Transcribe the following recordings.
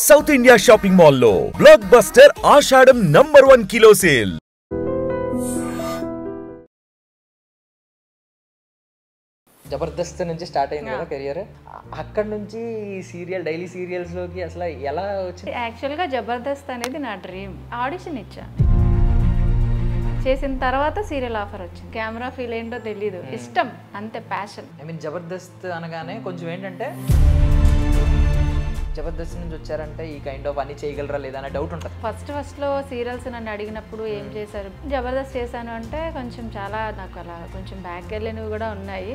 South India shopping mall లో block buster ఆషాఢం #1 kilo sale. Jabardasth నుంచి start అయింది కదా కెరియర్. అక్కడ నుంచి సీరియల్ డైలీ సీరియల్స్ లోకి అసలు ఎలా వచ్చింది? యాక్చువల్గా జబర్దస్త్ అనేది నా డ్రీమ్. ఆడిషన్ ఇచ్చా, చేసిన తర్వాత సీరియల్ ఆఫర్ వచ్చింది. కెమెరా ఫీల్ ఏంటో తెలీదు, ఇష్టం అంతే, ప్యాషన్. ఐ మీన్ జబర్దస్త్ అనగానే కొంచెం ఏంటంటే జబర్దస్త్ నుంచి వచ్చారంటే ఈ కైండ్ ఆఫ్ అన్ని చేయగలరా లేదా అనే డౌట్ ఉంటుంది. ఫస్ట్లో సీరియల్స్ నన్ను అడిగినప్పుడు ఏం చేశారు, జబర్దస్త్ చేశాను అంటే కొంచెం చాలా నాకు అలా కొంచెం బ్యాక్ వెళ్ళినవి కూడా ఉన్నాయి.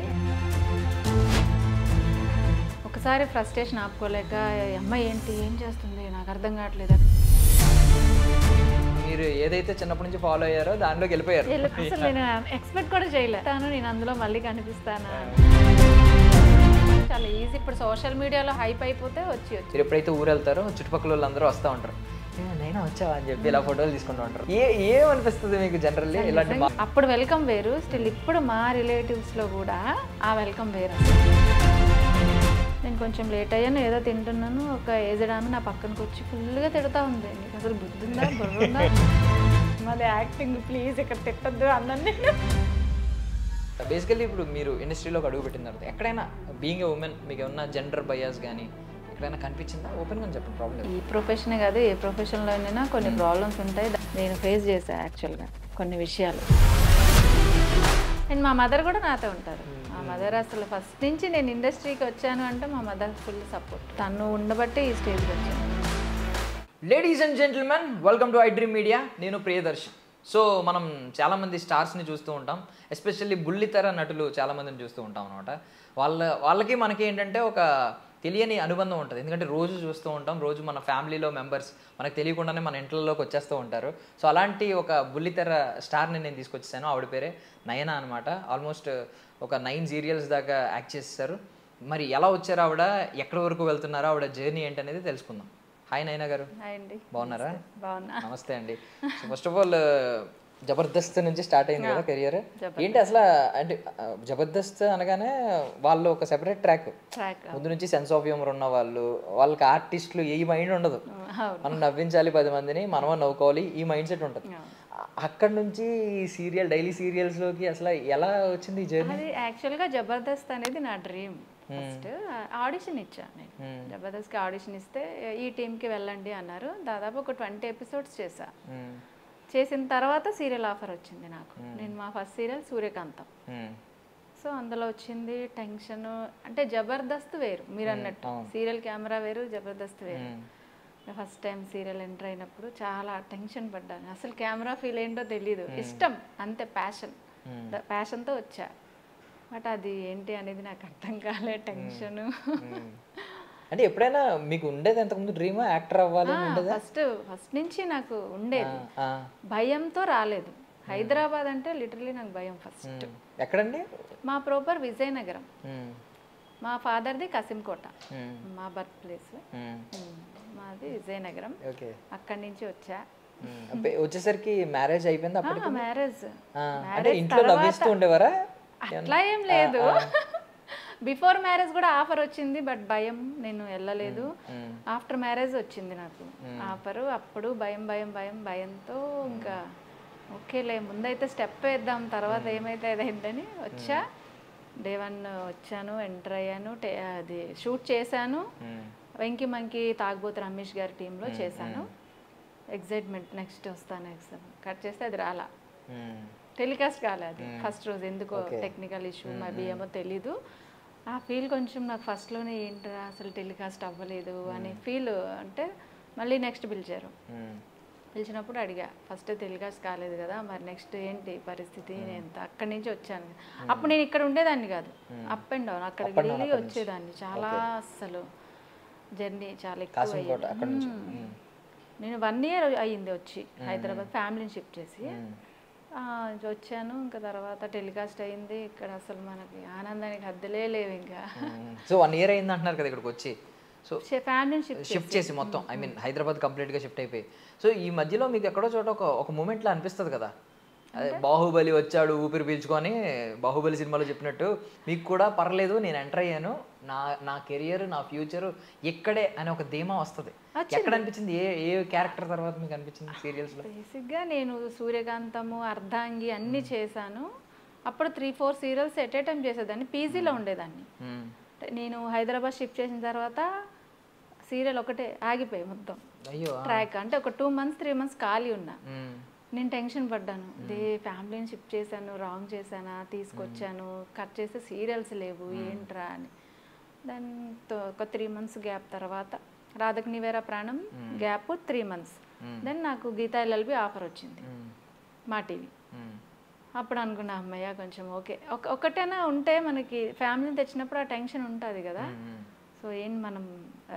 ఒకసారి ఫ్రస్ట్రేషన్ ఆపుకోలేక అమ్మాయి ఏంటి ఏం చేస్తుంది నాకు అర్థం కావట్లేదు. మీరు ఏదైతే చిన్నప్పటి నుంచి ఫాలో అయ్యారో దానిలోకి వెళ్ళిపోయారు. అసలు నేను ఎక్స్పెక్ట్ కూడా చేయలేను నేను అందులో మళ్ళీ కనిపిస్తానా. చాలా ఈజీ, ఇప్పుడు సోషల్ మీడియాలో హైప్ అయిపోతే వచ్చి మీరు ఎప్పుడైతే ఊరు వెళ్తారో చుట్టుపక్కల వాళ్ళందరూ వస్తూ ఉంటారు, నైనా వచ్చావా అని చెప్పి ఇలా ఫోటోలు తీసుకుంటూ ఉంటారు. ఏమనిపిస్తుంది మీకు జనరల్లీ ఇలాంటి? అప్పుడు వెల్కమ్ వేరు, స్టిల్ ఇప్పుడు మా రిలేటివ్స్లో కూడా ఆ వెల్కమ్ వేరు. నేను కొంచెం లేట్ అయ్యాను, ఏదో తింటున్నాను, ఒక ఏజ్డ్ ఆమె నా పక్కనకి వచ్చి ఫుల్గా తిడతా ఉంది, నీకు అసలు బుద్ధి ఉందా బుర్ర ఉందా, మాది యాక్టింగ్ ప్లీజ్ ఇక్కడ తిట్టద్దు అన్నాను నేను. బేసికల్లీ ఇప్పుడు మీరు ఇండస్ట్రీలోకి అడుగు పెట్టిన తర్వాత ఎక్కడైనా బీయింగ్ ఏ ఉమెన్ మీకు ఏమన్నా జెండర్ బయాస్ కానీ ఎక్కడైనా కనిపించిందా? ఓపెన్గా చెప్పండి. ప్రాబ్లం ఈ ప్రొఫెషనే కాదు, ఏ ప్రొఫెషన్లోనైనా కొన్ని ప్రాబ్లమ్స్ ఉంటాయి. నేను ఫేస్ చేశాను యాక్చువల్గా కొన్ని విషయాలు. అండ్ మా మదర్ కూడా నాతో ఉంటారు. మా మదర్ అసలు ఫస్ట్ నుంచి నేను ఇండస్ట్రీకి వచ్చాను అంటే మా మదర్ ఫుల్ సపోర్ట్. తను ఉండబట్టి ఈ స్టేజ్కి వచ్చాను. Ladies and gentlemen, welcome to iDream Media. నేను ప్రియదర్శన్. సో మనం చాలామంది స్టార్స్ని చూస్తూ ఉంటాం, ఎస్పెషల్లీ బుల్లితెర నటులు చాలామందిని చూస్తూ ఉంటాం అనమాట. వాళ్ళకి మనకి ఏంటంటే ఒక తెలియని అనుబంధం ఉంటుంది. ఎందుకంటే రోజు చూస్తూ ఉంటాం, రోజు మన ఫ్యామిలీలో మెంబర్స్ మనకు తెలియకుండానే మన ఇంట్లోకి వచ్చేస్తూ ఉంటారు. సో అలాంటి ఒక బుల్లితెర స్టార్ని నేను తీసుకొచ్చేసాను. ఆవిడ పేరే నయన అనమాట. ఆల్మోస్ట్ ఒక 9 సీరియల్స్ దాకా యాక్ట్ చేస్తారు. మరి ఎలా వచ్చారు ఆవిడ, ఎక్కడి వరకు వెళ్తున్నారో, ఆవిడ జర్నీ ఏంటనేది తెలుసుకుందాం. హాయ్ నయన గారు, బాగున్నారా? బాగున్నా. నమస్తే అండి. So first of all Jabardasth నుంచి స్టార్ట్ అయింది కదా కెరియర్. ఏంటి అసలు, అంటే జబర్దస్త్ అనగానే వాళ్ళు ఒక సెపరేట్ ట్రాక్, ముందు నుంచి సెన్స్ ఆఫ్ హ్యూమర్ ఉన్న వాళ్ళకి ఆర్టిస్టులు ఏ మైండ్ ఉండదు, మనం నవ్వించాలి 10 మందిని, మనమే నవ్వుకోవాలి, ఈ మైండ్ సెట్ ఉంటుంది. అక్కడ నుంచి సీరియల్ డైలీ సీరియల్స్ లోకి అసలు ఎలా వచ్చింది ఈ జర్నీ? అది యాక్చువల్గా జబర్దస్త్ అనేది నా డ్రీమ్. ఫస్ట్ ఆడిషన్ ఇచ్చా నేను, జబర్దస్త్కి ఆడిషన్ ఇస్తే ఈ టీంకి వెళ్ళండి అన్నారు. దాదాపు ఒక 20 ఎపిసోడ్స్ చేశా. చేసిన తర్వాత సీరియల్ ఆఫర్ వచ్చింది నాకు. నేను మా ఫస్ట్ సీరియల్ సూర్యకాంతం. సో అందులో వచ్చింది టెన్షన్. అంటే జబర్దస్త్ వేరు, మీరు అన్నట్టు సీరియల్ కెమెరా వేరు, జబర్దస్త్ వేరు. ఫస్ట్ టైం సీరియల్ ఎంటర్ అయినప్పుడు చాలా టెన్షన్ పడ్డాను. అసలు కెమెరా ఫీల్ ఏంటో తెలీదు, ఇష్టం అంతే, ప్యాషన్తో వచ్చా. బట్ అది ఏంటి అనేది నాకు అర్థం కాలే, టెన్షన్. అంటే ఎప్పుడైనా మీకు ఉండేది అంతకుముందు డ్రీమ్ యాక్టర్ అవ్వాలి? ఫస్ట్ నుంచి నాకు ఉండేది, భయంతో రాలేదు. హైదరాబాద్ అంటే లిటరలీ నాకు భయం ఫస్ట్. ఎక్కడండి? మా ప్రాపర్ విజయనగరం, మా ఫాదర్ది కసింకోట, మా బర్త్ ప్లేస్ మాది విజయనగరం. అక్కడి నుంచి వచ్చా. వచ్చేసరికి మ్యారేజ్ అయిపోయింది అప్పుడు? మ్యారేజ్ ఇంట్లో నవ్విస్తూ ఉండేవారా? అట్లా ఏం లేదు. బిఫోర్ మ్యారేజ్ కూడా ఆఫర్ వచ్చింది, బట్ భయం, నేను వెళ్ళలేదు. ఆఫ్టర్ మ్యారేజ్ వచ్చింది నాకు ఆఫరు. అప్పుడు భయంతో ఇంకా ఓకేలే ముందైతే స్టెప్ వేద్దాం, తర్వాత ఏమైతే అదేంటని వచ్చా. Day 1 వచ్చాను, ఎంటర్ అయ్యాను, అది షూట్ చేశాను. వెంకీ మంకీ తాగబోతు రమేష్ గారి టీంలో చేశాను. ఎగ్జైట్మెంట్, నెక్స్ట్ వస్తాను కట్ చేస్తే అది రాలా, టెలికాస్ట్ కాలేదు ఫస్ట్ రోజు. ఎందుకో టెక్నికల్ ఇష్యూ మేబీ ఏమో తెలీదు. ఆ ఫీల్ కొంచెం నాకు ఫస్ట్లోనే ఏంటరా అసలు టెలికాస్ట్ అవ్వలేదు అని ఫీల్. అంటే మళ్ళీ నెక్స్ట్ పిలిచినప్పుడు అడిగా, ఫస్ట్ టెలికాస్ట్ కాలేదు కదా, మరి నెక్స్ట్ ఏంటి పరిస్థితి? నేను అక్కడి నుంచి వచ్చాను. అప్పుడు నేను ఇక్కడ ఉండేదాన్ని కాదు, అప్ అండ్ డౌన్, అక్కడికి వెళ్ళి వచ్చేదాన్ని. చాలా అసలు జర్నీ చాలా ఎక్కువ. నేను 1 year అయ్యింది వచ్చి హైదరాబాద్, ఫ్యామిలీని షిఫ్ట్ చేసి వచ్చాను. ఇంకా తర్వాత టెలికాస్ట్ అయింది. ఇక్కడ అసలు మనకి ఆనందానికి హద్దులే లేవు ఇంకా. సో 1 year అయింది అంటున్నారు కదా ఇక్కడికి వచ్చి. సో ఫ్యామిలీని షిఫ్ట్ చేసి మొత్తం, ఐ మీన్ హైదరాబాద్ కంప్లీట్గా షిఫ్ట్ అయిపోయి. సో ఈ మధ్యలో మీకు ఎక్కడో చోట ఒక మూమెంట్లో అనిపిస్తుంది కదా, అదే బాహుబలి వచ్చాడు ఊపిరి పీల్చుకొని, బాహుబలి సినిమాలో చెప్పినట్టు మీకు కూడా పర్లేదు, నేను ఎంటర్ అయ్యాను, నా కెరియర్, నా ఫ్యూచర్ ఇక్కడే అనే ఒక ధీమా వస్తుంది. ఎక్కడ అనిపించింది, ఏ ఏ క్యారెక్టర్ తర్వాత మీకు అనిపించింది సీరియల్స్లో? బేసిక్గా నేను సూర్యకాంతము, అర్ధాంగి అన్నీ చేశాను. అప్పుడు 3-4 సీరియల్స్ ఎట్ ఏ టైం చేసేదాన్ని, పీజీలో ఉండేదాన్ని. నేను హైదరాబాద్ షిఫ్ట్ చేసిన తర్వాత సీరియల్ ఒకటే ఆగిపోయి మొత్తం అయ్యో ట్రాక్. అంటే ఒక 2 months 3 months ఖాళీ ఉన్నా. నేను టెన్షన్ పడ్డాను, దే ఫ్యామిలీని షిఫ్ట్ చేశాను, రాంగ్ చేశానా, తీసుకొచ్చాను, కట్ చేస్తే సీరియల్స్ లేవు ఏంట్రా అని. దెన్ ఒక 3 months గ్యాప్ తర్వాత రాధకు నీవేరా ప్రాణం గ్యాప్ 3 months. దెన్ నాకు గీతా ఎల్ఎల్బి ఆఫర్ వచ్చింది మా టీవీ. అప్పుడు అనుకున్నా అమ్మయ్య కొంచెం ఓకే, ఒకటైనా ఉంటే మనకి ఫ్యామిలీని తెచ్చినప్పుడు ఆ టెన్షన్ ఉంటుంది కదా. సో ఏంటి మనం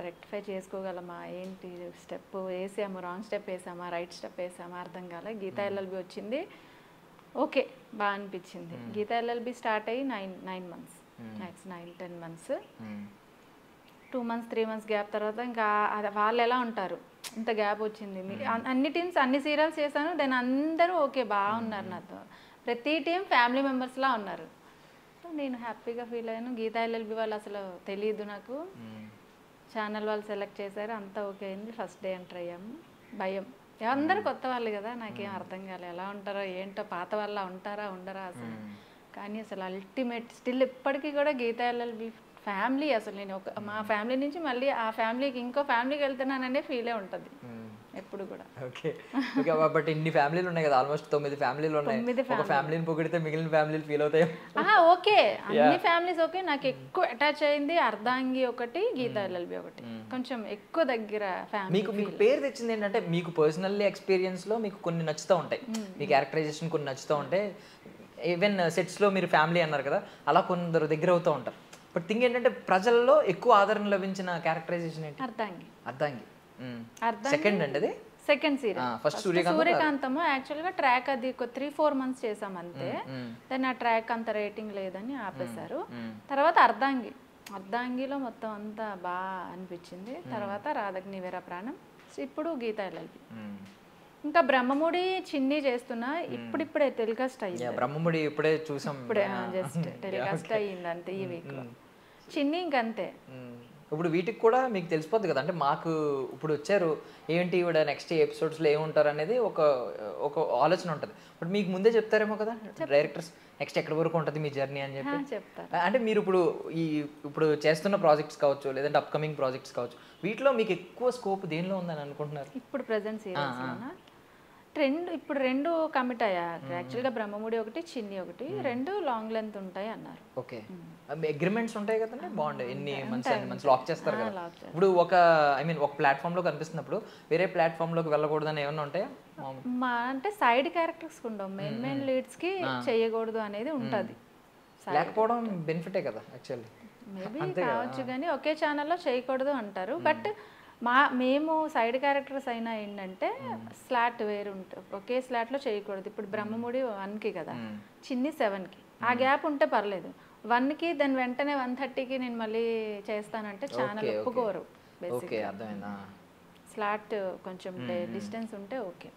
రెక్టిఫై చేసుకోగలమా, ఏంటి స్టెప్ వేసాము, రాంగ్ స్టెప్ వేసామా, రైట్ స్టెప్ వేసామా అర్థం కాలే. గీతా ఎల్ఎల్బి వచ్చింది, ఓకే బాగా అనిపించింది. గీతా ఎల్ఎల్బి స్టార్ట్ అయ్యి 9 months, next 9-10 months, 2 months 3 months gap తర్వాత ఇంకా వాళ్ళు ఎలా ఉంటారు, ఇంత గ్యాప్ వచ్చింది. అన్ని టీమ్స్ అన్ని సీరియల్స్ చేశాను, దెన్ అందరూ ఓకే బాగున్నారు నాతో, ప్రతి టీం ఫ్యామిలీ మెంబర్స్లా ఉన్నారు. నేను హ్యాపీగా ఫీల్ అయ్యాను. గీతా ఎల్ఎల్బి వాళ్ళు అసలు తెలియదు నాకు, ఛానల్ వాళ్ళు సెలెక్ట్ చేశారు, అంతా ఓకే అయింది. ఫస్ట్ డే ఎంటర్ అయ్యాము. భయం, అందరూ కొత్త వాళ్ళు కదా, నాకేం అర్థం కాలేదు ఎలా ఉంటారో ఏంటో, పాత వాళ్ళ ఉంటారా ఉండరా అసలు. కానీ అసలు అల్టిమేట్ స్టిల్ ఇప్పటికీ కూడా గీతా ఎల్ఎల్బి ఫ్యామిలీ. అసలు నేను మా ఫ్యామిలీ నుంచి మళ్ళీ ఆ ఫ్యామిలీకి ఇంకో ఫ్యామిలీకి వెళ్తున్నాననే ఫీలే ఉంటుంది ఎప్పుడు కూడా. Okay okay. బట్ ఇన్ని ఫ్యామిలీలు ఉన్నాయి కదా, ఆల్మోస్ట్ 9 ఫ్యామిలీలు ఉన్నాయి. ఒక ఫ్యామిలీని పొగిడితే మిగిలిన ఫ్యామిలీలు ఫీల్ అవుతాయి. ఓకే అన్ని ఫ్యామిలీస్ ఓకే. నాకు ఎక్కువ అటాచ్ అయింది అర్ధాంగి ఒకటి, గీతా ఎల్ఎల్బి ఒకటి, కొంచెం ఎక్కువ దగ్గర ఫ్యామిలీ. మీకు పేరు తెచ్చింది ఏంటంటే మీకు పర్సనల్లీ ఎక్స్పీరియన్స్లో మీకు కొన్ని నచ్చుతూ ఉంటాయి, మీ క్యారెక్టరైజేషన్ కొన్ని నచ్చుతూ ఉంటాయి. ఈవెన్ సెట్స్లో మీరు ఫ్యామిలీ అన్నారు కదా, అలా కొందరు దగ్గర అవుతూ ఉంటారు. బట్ థింగ్ ఏంటంటే ప్రజల్లో ఎక్కువ ఆదరణ లభించిన క్యారెక్టరైజేషన్ ఏంటి? అర్ధాంగి. అర్ధాంగి సెకండ్ అండి, అది సెకండ్ సీరియల్. ఫస్ట్ సూర్యకాంతము యాక్చువల్గా ట్రాక్ అది 3-4 months చేసాం అంతే. దాన్ని ఆ ట్రాక్ అంత రేటింగ్ లేదని ఆపేశారు. తర్వాత అర్ధాంగిలో మొత్తం అంతా బాగా అనిపించింది. తర్వాత రాధకు నీవేరా ప్రాణం, ఇప్పుడు గీతా ఎల్ఎల్బి. ఇంకా బ్రహ్మముడి చిన్ని చేస్తున్నా, ఇప్పుడిప్పుడే టెలికాస్ట్ అయ్యింది. బ్రహ్మముడి ఇప్పుడే చూసాం, ఇప్పుడే జస్ట్ టెలికాస్ట్ అయ్యింది అంతే ఈ వీక్. చిన్ని ఇంకంతే. ఇప్పుడు వీటికి కూడా మీకు తెలిసిపోద్ది కదా, అంటే మాకు ఇప్పుడు వచ్చారు ఏంటి ఇవిడ నెక్స్ట్ ఎపిసోడ్స్లో ఏముంటారు అనేది ఒక ఆలోచన ఉంటుంది. బట్ మీకు ముందే చెప్తారేమో కదా డైరెక్టర్స్, నెక్స్ట్ ఎక్కడి వరకు ఉంటుంది మీ జర్నీ అని చెప్పి చెప్తారు. అంటే మీరు ఇప్పుడు చేస్తున్న ప్రాజెక్ట్స్ కావచ్చు, లేదంటే అప్కమింగ్ ప్రాజెక్ట్స్ కావచ్చు, వీటిలో మీకు ఎక్కువ స్కోప్ దేనిలో ఉందని అనుకుంటున్నారు? ఇప్పుడు ప్రెజెంట్ సీరియల్స్ ఇప్పుడు 2 కమిట్ అయ్యా. యాక్చువల్గా బ్రహ్మముడి ఒకటి, చిన్ని ఒకటి, 2 లాంగ్ లెంత్ ఉంటాయి అన్నారు. ఓకే, అగ్రిమెంట్స్ ఉంటాయి కదండి, బాగుంటాయి. ఎన్ని మంత్స్ లాక్ చేస్తారు కదా. ఇప్పుడు ఒక ప్లాట్ఫామ్ లో కనిపిస్తున్నప్పుడు వేరే ప్లాట్ఫామ్ లోకి వెళ్ళకూడదని ఏమన్నా ఉంటాయా? అంటే సైడ్ క్యారెక్టర్స్ ఉండవు, మెయిన్ లీడ్స్ కి చేయకూడదు అనేది ఉంటది. లేకపోవడం బెనిఫిటే కదా యాక్చువల్లీ. మేబీ కావచ్చు కానీ ఒకే ఛానల్లో చేయకూడదు అంటారు. బట్ మేము సైడ్ క్యారెక్టర్స్ అయినా ఏంటంటే స్లాట్ వేరు ఉంటుంది, ఒకే స్లాట్లో చేయకూడదు. ఇప్పుడు బ్రహ్మముడి 1కి కదా, చిన్ని 7కి, ఆ గ్యాప్ ఉంటే పర్లేదు. 1కి దాని వెంటనే 1:30కి నేను మళ్ళీ చేస్తానంటే ఛానల్ ఒప్పుకోరు. స్లాట్ కొంచెం డిస్టెన్స్ ఉంటే ఓకే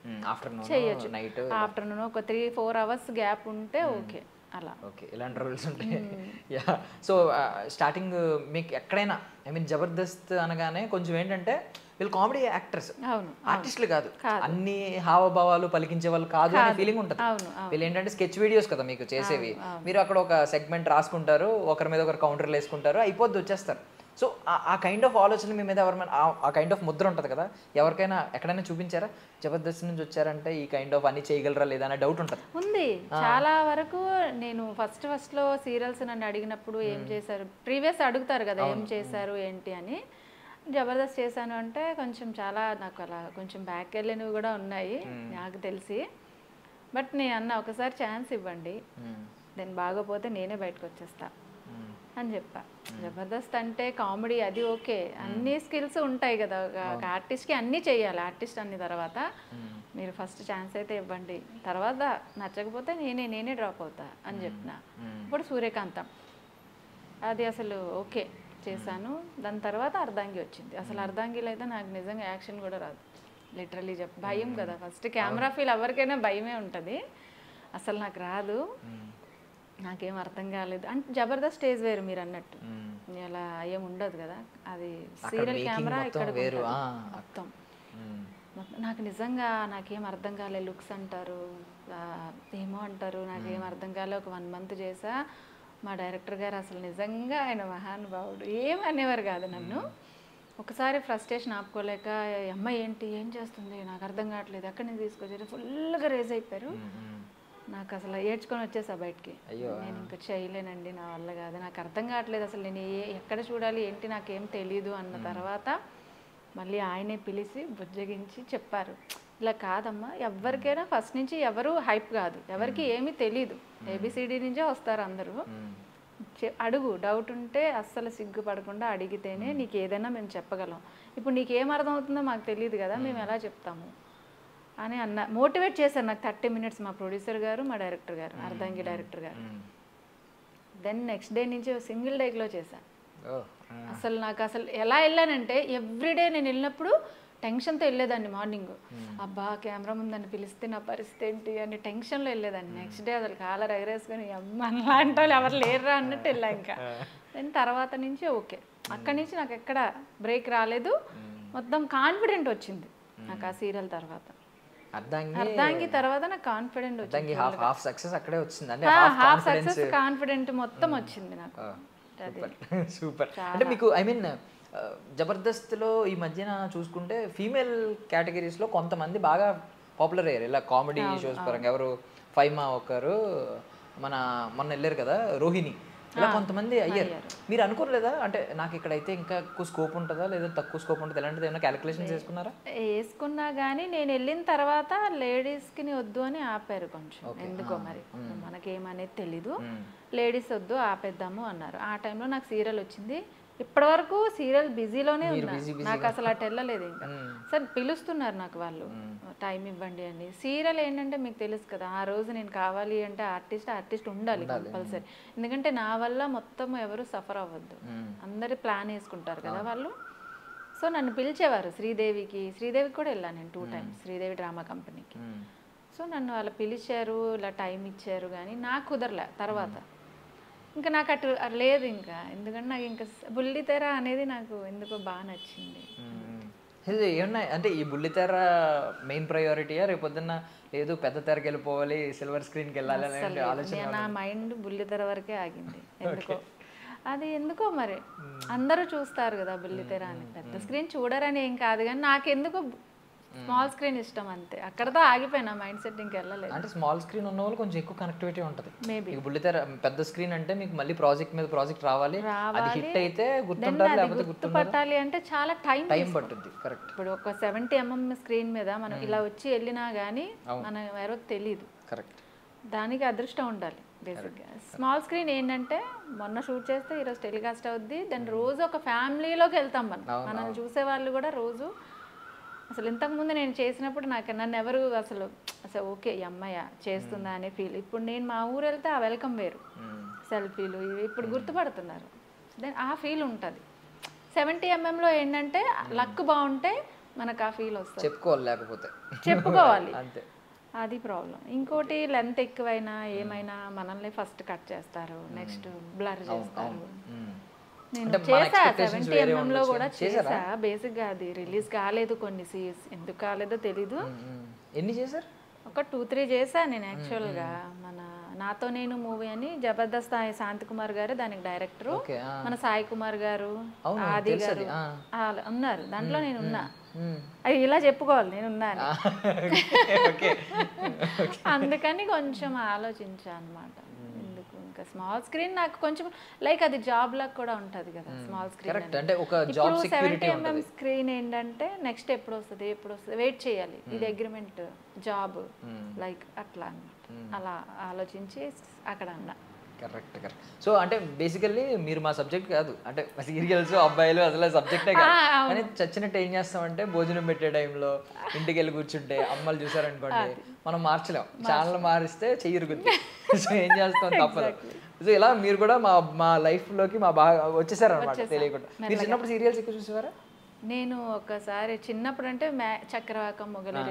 చేయొచ్చు. ఆఫ్టర్నూన్ ఒక 3-4 hours గ్యాప్ ఉంటే ఓకే. అలా ఓకే, ఇలాంటి రూల్స్ ఉంటాయి. యా, సో స్టార్టింగ్ మీకు ఎక్కడైనా జబర్దస్త్ అనగానే కొంచెం ఏంటంటే వీళ్ళు కామెడీ యాక్టర్స్, ఆర్టిస్టులు కాదు, అన్ని హావభావాలు పలికించే వాళ్ళు కాదు అనే ఫీలింగ్ ఉంటుంది. వీళ్ళు ఏంటంటే స్కెచ్ వీడియోస్ కదా మీకు చేసేవి, మీరు అక్కడ ఒక సెగ్మెంట్ రాసుకుంటారు, ఒకరి మీద ఒకరు కౌంటర్లు వేసుకుంటారు, అయిపోద్ది వచ్చేస్తారు. సో ఆ కైండ్ ఆఫ్ ఆలోచన మీ మీద ఎవరైనా ఆ కైండ్ ఆఫ్ ముద్ర ఉంటుంది కదా, ఎవరికైనా ఎక్కడైనా చూపించారా జబర్దస్త్ నుంచి వచ్చారంటే ఈ కైండ్ ఆఫ్ అన్ని చేయగలరా లేదా అనే డౌట్ ఉంటుంది? ఉంది చాలా వరకు. నేను ఫస్ట్లో సీరియల్స్ నన్ను అడిగినప్పుడు ఏం చేశారు, ప్రీవియస్ అడుగుతారు కదా ఏం చేశారు ఏంటి అని. జబర్దస్త్ చేశాను అంటే కొంచెం చాలా నాకు అలా కొంచెం బ్యాక్ వెళ్ళినవి కూడా ఉన్నాయి నాకు తెలిసి. బట్ నేను అన్న ఒకసారి ఛాన్స్ ఇవ్వండి, దెన్ బాగోపోతే నేనే బయటకు వచ్చేస్తా అని చెప్పా. జబర్దస్త్ అంటే కామెడీ అది ఓకే, అన్ని స్కిల్స్ ఉంటాయి కదా ఒక ఆర్టిస్ట్కి, అన్నీ చేయాలి ఆర్టిస్ట్ అన్ని. తర్వాత మీరు ఫస్ట్ ఛాన్స్ అయితే ఇవ్వండి, తర్వాత నచ్చకపోతే నేనే డ్రాప్ అవుతా అని చెప్పిన. ఇప్పుడు సూర్యకాంతం అది అసలు ఓకే చేశాను. దాని తర్వాత అర్ధాంగి వచ్చింది. అసలు అర్ధాంగిలో అయితే నాకు నిజంగా యాక్షన్ కూడా రాదు, లిటరలీ భయం కదా. ఫస్ట్ కెమెరా ఫీల్ ఎవరికైనా భయమే ఉంటుంది, అసలు నాకు రాదు. నాకేం అర్థం కాలేదు అంటే జబర్దస్త్ స్టేజ్ వేరు మీరు అన్నట్టు అలా ఏం ఉండదు కదా అది సీరియల్ కెమెరా ఇక్కడ మొత్తం నాకు నిజంగా నాకేం అర్థం కాలే లుక్స్ అంటారు ఏమో అంటారు నాకేం అర్థం కాలే ఒక 1 month చేసా మా డైరెక్టర్ గారు అసలు నిజంగా ఆయన మహానుభావుడు ఏం అనేవారు కాదు నన్ను ఒకసారి ఫ్రస్ట్రేషన్ ఆపుకోలేక అమ్మాయి ఏంటి ఏం చేస్తుంది నాకు అర్థం కావట్లేదు ఎక్కడి నుంచి తీసుకొచ్చారు ఫుల్గా రేజ్ అయిపోయారు నాకు అసలు ఏడ్చుకొని వచ్చేసా బయటికి నేను ఇంకా చేయలేనండి నా వల్ల కాదు నాకు అర్థం కావట్లేదు అసలు నేను ఎక్కడ చూడాలి ఏంటి నాకేం తెలీదు అన్న తర్వాత మళ్ళీ ఆయనే పిలిచి బుజ్జగించి చెప్పారు ఇలా కాదమ్మా ఎవరికైనా ఫస్ట్ నుంచి ఎవరు హైప్ కాదు ఎవరికి ఏమీ తెలీదు ఏబిసిడి నుంచే వస్తారు అందరూ అడుగు డౌట్ ఉంటే అస్సలు సిగ్గుపడకుండా అడిగితేనే నీకు ఏదైనా మేము చెప్పగలం ఇప్పుడు నీకు ఏం అర్థం అవుతుందో మాకు తెలియదు కదా మేము ఎలా చెప్తాము అని అన్న మోటివేట్ చేశారు నాకు 30 minutes మా ప్రొడ్యూసర్ గారు మా డైరెక్టర్ గారు అర్ధంగి డైరెక్టర్ గారు దెన్ నెక్స్ట్ డే నుంచి సింగిల్ డేక్లో చేశాను అసలు నాకు అసలు ఎలా వెళ్ళానంటే ఎవ్రీడే నేను వెళ్ళినప్పుడు టెన్షన్తో వెళ్ళేదాన్ని మార్నింగ్ అబ్బా కెమెరా ముందని పిలిస్తే నా పరిస్థితి ఏంటి అని టెన్షన్లో వెళ్ళేదాన్ని నెక్స్ట్ డే అసలు కాలర్ ఎగరేసుకొని అమ్మ అలాంటి వాళ్ళు ఎవరు లేరురా అన్నట్టు వెళ్ళా ఇంకా దెన్ తర్వాత నుంచి ఓకే అక్కడి నుంచి నాకు ఎక్కడ బ్రేక్ రాలేదు మొత్తం కాన్ఫిడెంట్ వచ్చింది నాకు ఆ సీరియల్ తర్వాత అర్ధాంగి తర్వాత నాకు కాన్ఫిడెంట్ వచ్చింది హాఫ్ సక్సెస్ అక్కడే వచ్చింది అంటే హాఫ్ సక్సెస్ కాన్ఫిడెంట్ మొత్తం వచ్చింది నాకు సూపర్ అంటే మీకు ఐ మీన్ జబర్దస్త్లో ఈ మధ్యన చూసుకుంటే ఫీమేల్ కేటగిరీస్లో కొంతమంది బాగా పాపులర్ అయ్యారు ఇలా కామెడీ షోస్ పరంగా ఎవరు ఫైమా ఒకరు మొన్న వెళ్ళారు కదా రోహిణి ఇలా కొంతమంది అయ్యారు మీరు అనుకోలేదా అంటే నాకు ఇక్కడైతే ఇంకా ఎక్కువ స్కోప్ ఉంటుందా లేదా తక్కువ స్కోప్ ఉంటుంది ఎలాంటిది ఏమైనా క్యాలిక్యులేషన్స్ వేసుకున్నా కానీ నేను వెళ్ళిన తర్వాత లేడీస్కి వద్దు అని ఆపారు కొంచెం ఎందుకో మరి మనకేమనేది తెలీదు లేడీస్ వద్దు ఆపేద్దాము అన్నారు ఆ టైంలో నాకు సీరియల్ వచ్చింది ఇప్పటి వరకు సీరియల్ బిజీలోనే ఉన్నా నాకు అసలు అటు వెళ్ళలేదు ఇంకా సార్ పిలుస్తున్నారు నాకు వాళ్ళు టైం ఇవ్వండి అని సీరియల్ ఏంటంటే మీకు తెలుసు కదా ఆ రోజు నేను కావాలి అంటే ఆర్టిస్ట్ ఉండాలి కంపల్సరీ ఎందుకంటే నా వల్ల మొత్తం ఎవరు సఫర్ అవ్వద్దు అందరు ప్లాన్ వేసుకుంటారు కదా వాళ్ళు సో నన్ను పిలిచేవారు శ్రీదేవికి కూడా వెళ్ళాను నేను 2 times శ్రీదేవి డ్రామా కంపెనీకి సో నన్ను వాళ్ళు పిలిచారు ఇలా టైం ఇచ్చారు కానీ నాకు కుదరలే తర్వాత ఇంకా నాకు అటు లేదు ఇంకా ఎందుకంటే నాకు ఇంకా బుల్లితెర అనేది నాకు ఎందుకో బాగా నచ్చింది ఏమన్నా అంటే ఈ బుల్లితెర మెయిన్ ప్రయారిటీయా రేపొద్దున్న లేదు పెద్ద తెరకి వెళ్ళిపోవాలి సిల్వర్ స్క్రీన్కి వెళ్ళాలి అనే ఆలోచన నా మైండ్ బుల్లితెర వరకే ఆగింది ఎందుకో అది ఎందుకో మరి అందరూ చూస్తారు కదా బుల్లితెర అని పెద్ద స్క్రీన్ చూడరని ఏం కాదు కానీ నాకెందుకో స్మాల్ స్క్రీన్ ఇష్టం అంతే అక్కడతో ఆగిపోయినా మైండ్ సెట్ ఇంకా వెళ్ళలేదు అంటే స్మాల్ స్క్రీన్ ఉన్న వాళ్ళు కొంచెం ఎక్కువ కనెక్టివిటీ ఉంటుంది మేబీ బుల్లితెర పెద్ద స్క్రీన్ అంటే మీకు మళ్ళీ ప్రాజెక్ట్ మీద ప్రాజెక్ట్ రావాలి అది హిట్ అయితే గుర్తుంటారు లేకపోతే గుర్తుపట్టాలి అంటే చాలా టైం పట్టుద్ది కరెక్ట్ ఇప్పుడు ఒక 70mm స్క్రీన్ మీద మనం ఇలా వచ్చి వెళ్ళినా కానీ మనం ఎవరో తెలియదు కరెక్ట్ దానికి అదృష్టం ఉండాలి బేసిక్గా స్మాల్ స్క్రీన్ ఏంటంటే మొన్న షూట్ చేస్తే ఈరోజు టెలికాస్ట్ అవుద్ది దాని రోజు ఒక ఫ్యామిలీలోకి వెళ్తాం మనల్ని చూసే వాళ్ళు కూడా రోజు అసలు ఇంతకుముందు నేను చేసినప్పుడు నన్ను ఎవరు అసలు ఓకే ఈ అమ్మాయి చేస్తుందా అనే ఫీల్ ఇప్పుడు నేను మా ఊరు వెళ్తే ఆ వెల్కమ్ వేరు సెల్ఫీలు ఇవి ఇప్పుడు గుర్తుపడుతున్నారు దెన్ ఆ ఫీల్ ఉంటుంది 70mmలో ఏంటంటే లక్ బాగుంటే మనకు ఆ ఫీల్ వస్తుంది చెప్పుకోవాలి అంతే అది ప్రాబ్లం ఇంకోటి లెంత్ ఎక్కువైనా ఏమైనా మనల్ని ఫస్ట్ కట్ చేస్తారు నెక్స్ట్ బ్లర్ చేస్తారు నేను చేసా 70mmలో కూడా చేసా బేసిక్గా అది రిలీజ్ కాలేదు కొన్ని సీన్స్ ఎందుకు కాలేదో తెలీదు ఎన్ని చేశారు ఒక 2-3 చేసా నేను యాక్చువల్గా నాతో నేను మూవీ అని జబర్దస్త్ శాంతి కుమార్ గారు దానికి డైరెక్టర్ మన సాయి కుమార్ గారు ఆది గారు ఉన్నారు దాంట్లో నేను ఉన్నా అది ఇలా చెప్పుకోవాలి నేను ఉన్నాను అందుకని కొంచెం ఆలోచించా అనమాట ఎందుకు ఇంకా స్మాల్ స్క్రీన్ నాకు కొంచెం లైక్ అది జాబ్ లాగా కూడా ఉంటుంది కదా స్మాల్ స్క్రీన్ అంటే ఒక జాబ్ సెక్యూరిటీ 70mm స్క్రీన్ ఏంటంటే నెక్స్ట్ ఎప్పుడు వస్తుంది వెయిట్ చేయాలి ఇది అగ్రిమెంట్ జాబ్ లైక్ అట్లా అన్నమాట అలా ఆలోచించి అక్కడ అన్నా కరెక్ట్ సో అంటే బేసికల్లీ మీరు మా సబ్జెక్ట్ కాదు అంటే సీరియల్స్ అబ్బాయిలు అసలు సబ్జెక్టే కాదు కానీ చచ్చినట్టు ఏం చేస్తామంటే భోజనం పెట్టే టైంలో ఇంటికి వెళ్ళి కూర్చుంటే అమ్మలు చూసారనుకోండి మనం మార్చలేం ఛానల్ మారిస్తే చెయ్యరుగుద్ది సో ఏం చేస్తాం తప్పదు సో ఇలా మీరు కూడా మా లైఫ్లోకి బాగా వచ్చేసారు అనమాట తెలియకుండా మీరు చిన్నప్పుడు సీరియల్స్ ఎక్కువ చూసేవారా నేను ఒకసారి చిన్నప్పుడు అంటే చక్రవాకం మొగలి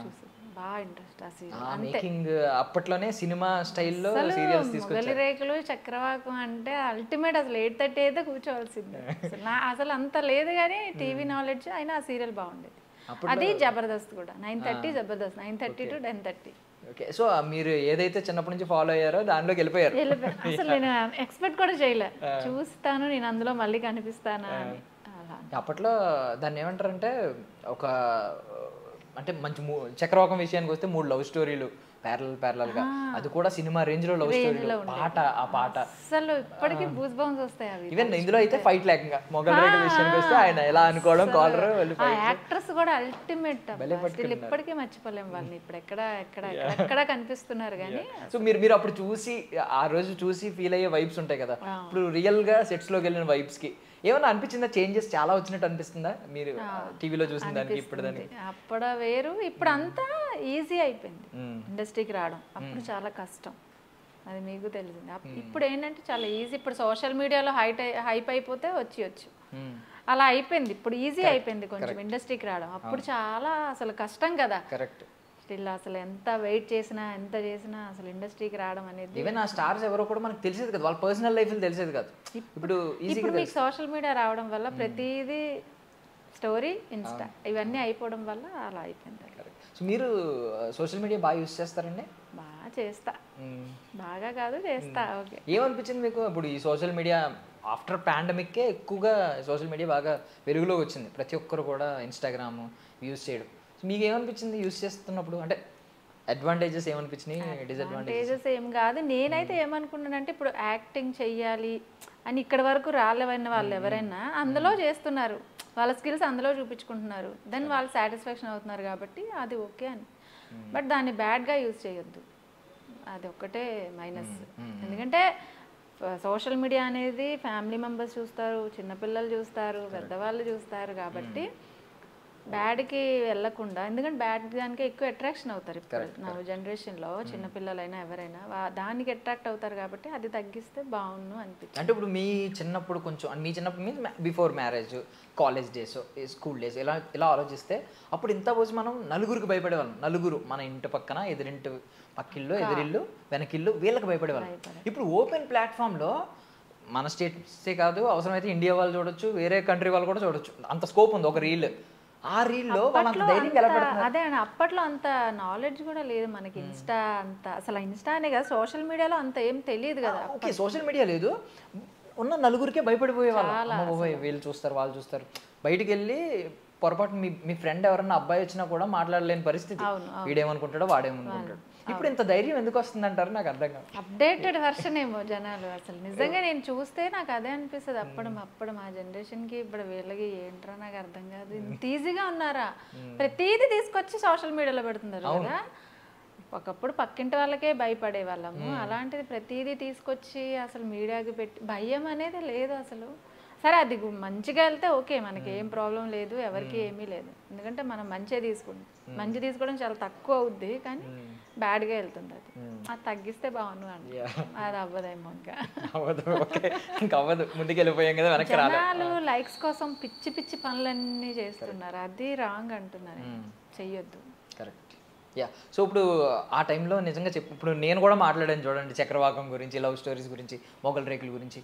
చూసి బాగా ఇంట్రెస్ట్ ఆ సీరియల్. మేకింగ్ అప్పట్లోనే సినిమా స్టైల్లో సీరియల్స్ మొగలి రేకులు, చక్రవాకం అంటే అల్టిమేట్. అసలు 8:30 అయితే కూర్చోవాల్సిందే. అసలు అంత లేదు కానీ టీవీ నాలెడ్జ్ అయినా ఆ సీరియల్ బాగుండేది. అది జబర్దస్త్ కూడా 9:30 జబర్దస్త్ 9:30 to 10:30. ఓకే. సో మీరు ఏదైతే చిన్నప్పటి నుంచి ఫాలో అయ్యారో దానిలోకి వెళ్ళిపోయారు. అసలు నేను ఎక్స్పెక్ట్ కూడా చేయలే, చూస్తాను నేను అందులో మళ్ళీ కనిపిస్తానా అని. అప్పట్లో దాన్ని ఏమంటారంటే ఒక అంటే మంచి చక్రవాకం విషయానికి వస్తే 3 లవ్ స్టోరీలు ప్యారలల్ గా, అది కూడా సినిమా రేంజ్ లో లవ్ స్టోరీలు, ఆ పాట అసలు ఇప్పటికీ బూస్ బౌన్స్ వస్తాయి అవి. ఈవెన్ ఇందులో అయితే ఫైట్ లేకుండా మొగల్ రేకుల విషయానికి వస్తే ఆయన ఎలా అనుకోవడం, కాలర్ యాక్టర్స్ కూడా అల్టిమేట్. ఇప్పటికీ మర్చిపోలేము వాళ్ళని. ఇప్పుడు ఎక్కడ కనిపిస్తున్నారు కానీ. సో మీరు అప్పుడు చూసి ఆ రోజు చూసి ఫీల్ అయ్యే వైబ్స్ ఉంటాయి కదా, ఇప్పుడు రియల్ గా సెట్స్ లోకి వెళ్ళిన వైబ్స్ కి ఏమన్నా అనిపించిందా? చేంజెస్ చాలా వచ్చినట్టు అనిపిస్తుందా మీరు టీవీలో చూసిన దానికి ఇప్పుడు దానికి? అప్పుడు వేరు, ఇప్పుడు అంతా ఈజీ అయిపోయింది ఇండస్ట్రీకి రావడం. అప్పుడు చాలా కష్టం, అది మీకు తెలిసింది. ఇప్పుడు ఏంటంటే చాలా ఈజీ. ఇప్పుడు సోషల్ మీడియాలో హైప్ అయిపోతే వచ్చి అలా అయిపోయింది. ఇప్పుడు ఈజీ అయిపోయింది కొంచెం ఇండస్ట్రీకి రావడం. అప్పుడు చాలా అసలు కష్టం కదా. కరెక్ట్. స్టిల్ అసలు ఎంత వెయిట్ చేసినా ఎంత చేసినా అసలు ఇండస్ట్రీకి రావడం అనేది. ఈవెన్ ఆ స్టార్స్ ఎవరో కూడా మనకు తెలిసేది కదా, వాళ్ళ పర్సనల్ లైఫ్ తెలిసేది కాదు. ఇప్పుడు మీకు సోషల్ మీడియా రావడం వల్ల ప్రతిదీ స్టోరీ, ఇన్స్టా ఇవన్నీ అయిపోవడం వల్ల అలా అయిపోయింది. సో మీరు సోషల్ మీడియా బాగా యూస్ చేస్తారండి? బాగా చేస్తా, బాగా కాదు చేస్తా. ఓకే. ఏమనిపించింది మీకు ఇప్పుడు ఈ సోషల్ మీడియా ఆఫ్టర్ పాండమిక్కే ఎక్కువగా సోషల్ మీడియా బాగా వెలుగులో వచ్చింది, ప్రతి ఒక్కరు కూడా ఇన్స్టాగ్రామ్ యూస్ చేయడం. సో మీకు ఏమనిపించింది యూస్ చేస్తున్నప్పుడు? అంటే అడ్వాంటేజెస్ ఏమనిపించినాయి, డిసడ్వాంటేజెస్ ఏం కాదు. నేనైతే ఏమనుకున్నానంటే ఇప్పుడు యాక్టింగ్ చెయ్యాలి అని ఇక్కడ వరకు రాలేవన్న వాళ్ళు ఎవరైనా అందులో చేస్తున్నారు, వాళ్ళ స్కిల్స్ అందులో చూపించుకుంటున్నారు, దెన్ వాళ్ళు సాటిస్ఫాక్షన్ అవుతున్నారు కాబట్టి అది ఓకే అని. బట్ దాన్ని బ్యాడ్గా యూజ్ చేయొద్దు, అది ఒక్కటే మైనస్. ఎందుకంటే సోషల్ మీడియా అనేది ఫ్యామిలీ మెంబర్స్ చూస్తారు, చిన్నపిల్లలు చూస్తారు, పెద్దవాళ్ళు చూస్తారు కాబట్టి బ్యాడ్కి వెళ్ళకుండా. ఎందుకంటే బ్యాడ్ దానికి ఎక్కువ అట్రాక్షన్ అవుతారు ఇప్పుడు నా జనరేషన్లో, చిన్నపిల్లలైనా ఎవరైనా దానికి అట్రాక్ట్ అవుతారు కాబట్టి అది తగ్గిస్తే బాగుండు అనిపించింది. అంటే ఇప్పుడు మీ చిన్నప్పుడు కొంచెం, మీ చిన్నప్పుడు means before marriage, college days, school days ఇలా ఆలోచిస్తే అప్పుడు ఇంత పోసి మనం నలుగురికి భయపడేవాళ్ళం. నలుగురు, మన ఇంటి పక్కన ఎదురింటి పక్కిళ్ళు, ఎదురిల్లు, వెనకిల్లు, వీళ్ళకి భయపడేవాళ్ళం. ఇప్పుడు ఓపెన్ ప్లాట్ఫామ్లో మన స్టేట్సే కాదు, అవసరమైతే ఇండియా వాళ్ళు చూడొచ్చు, వేరే కంట్రీ వాళ్ళు కూడా చూడొచ్చు, అంత స్కోప్ ఉంది ఒక రీల్. ఆ రీల్లో అదే అండి, అప్పట్లో అంత నాలెడ్జ్ కూడా లేదు మనకి. ఇన్స్టా అంత అసలు ఇన్స్టా అనే కదా, సోషల్ మీడియాలో అంత ఏం తెలియదు కదా. ఓకే, సోషల్ మీడియా లేదు, ఉన్న నలుగురికే భయపడిపోయే వాళ్ళు. వీళ్ళు చూస్తారు, వాళ్ళు చూస్తారు. బయటికి వెళ్ళి పొరపాటు మీ ఫ్రెండ్ ఎవరన్నా అబ్బాయి వచ్చినా కూడా మాట్లాడలేని పరిస్థితి. వీడేమనుకుంటాడో వాడేమనుకుంటాడు. ఇప్పుడు ఇంత ధైర్యం ఎందుకు వస్తుంది అంటారు? నాకు అర్థం కాదు. అప్డేటెడ్ వర్షన్ ఏమో జనాలు. అసలు నిజంగా నేను చూస్తే నాకు అదే అనిపిస్తుంది. అప్పుడు మా జనరేషన్కి ఇప్పుడు వీళ్ళకి ఏంట్రా నాకు అర్థం కాదు, ఇంత ఈజీగా ఉన్నారా, ప్రతిదీ తీసుకొచ్చి సోషల్ మీడియాలో పెడుతున్నారు కదా. ఒకప్పుడు పక్కింటి వాళ్ళకే భయపడే వాళ్ళము, అలాంటిది ప్రతిదీ తీసుకొచ్చి అసలు మీడియాకి పెట్టి భయం అనేది లేదు అసలు. సరే అది మంచిగా వెళ్తే ఓకే, మనకి ఏం ప్రాబ్లం లేదు, ఎవరికి ఏమీ లేదు. ఎందుకంటే మనం మంచిగా తీసుకుంటాం, మంచి తీసుకోవడం చాలా తక్కువ అవుద్ది, కానీ బ్యాడ్గా వెళ్తుంది. అది తగ్గిస్తే బాగుండు అండి. అది అవ్వదేమో ఇంకా అవ్వదు, ముందుకు వెళ్ళిపోయాం కదా. జనాలు లైక్స్ కోసం పిచ్చి పిచ్చి పనులన్నీ చేస్తున్నారు, అది రాంగ్ అంటున్నారు, చెయ్యొద్దు. కరెక్ట్. యా. సో ఇప్పుడు ఆ టైంలో నిజంగా ఇప్పుడు నేను కూడా మాట్లాడాను చూడండి, చక్రవాకం గురించి, లవ్ స్టోరీస్ గురించి, మొగల్ రేకుల గురించి.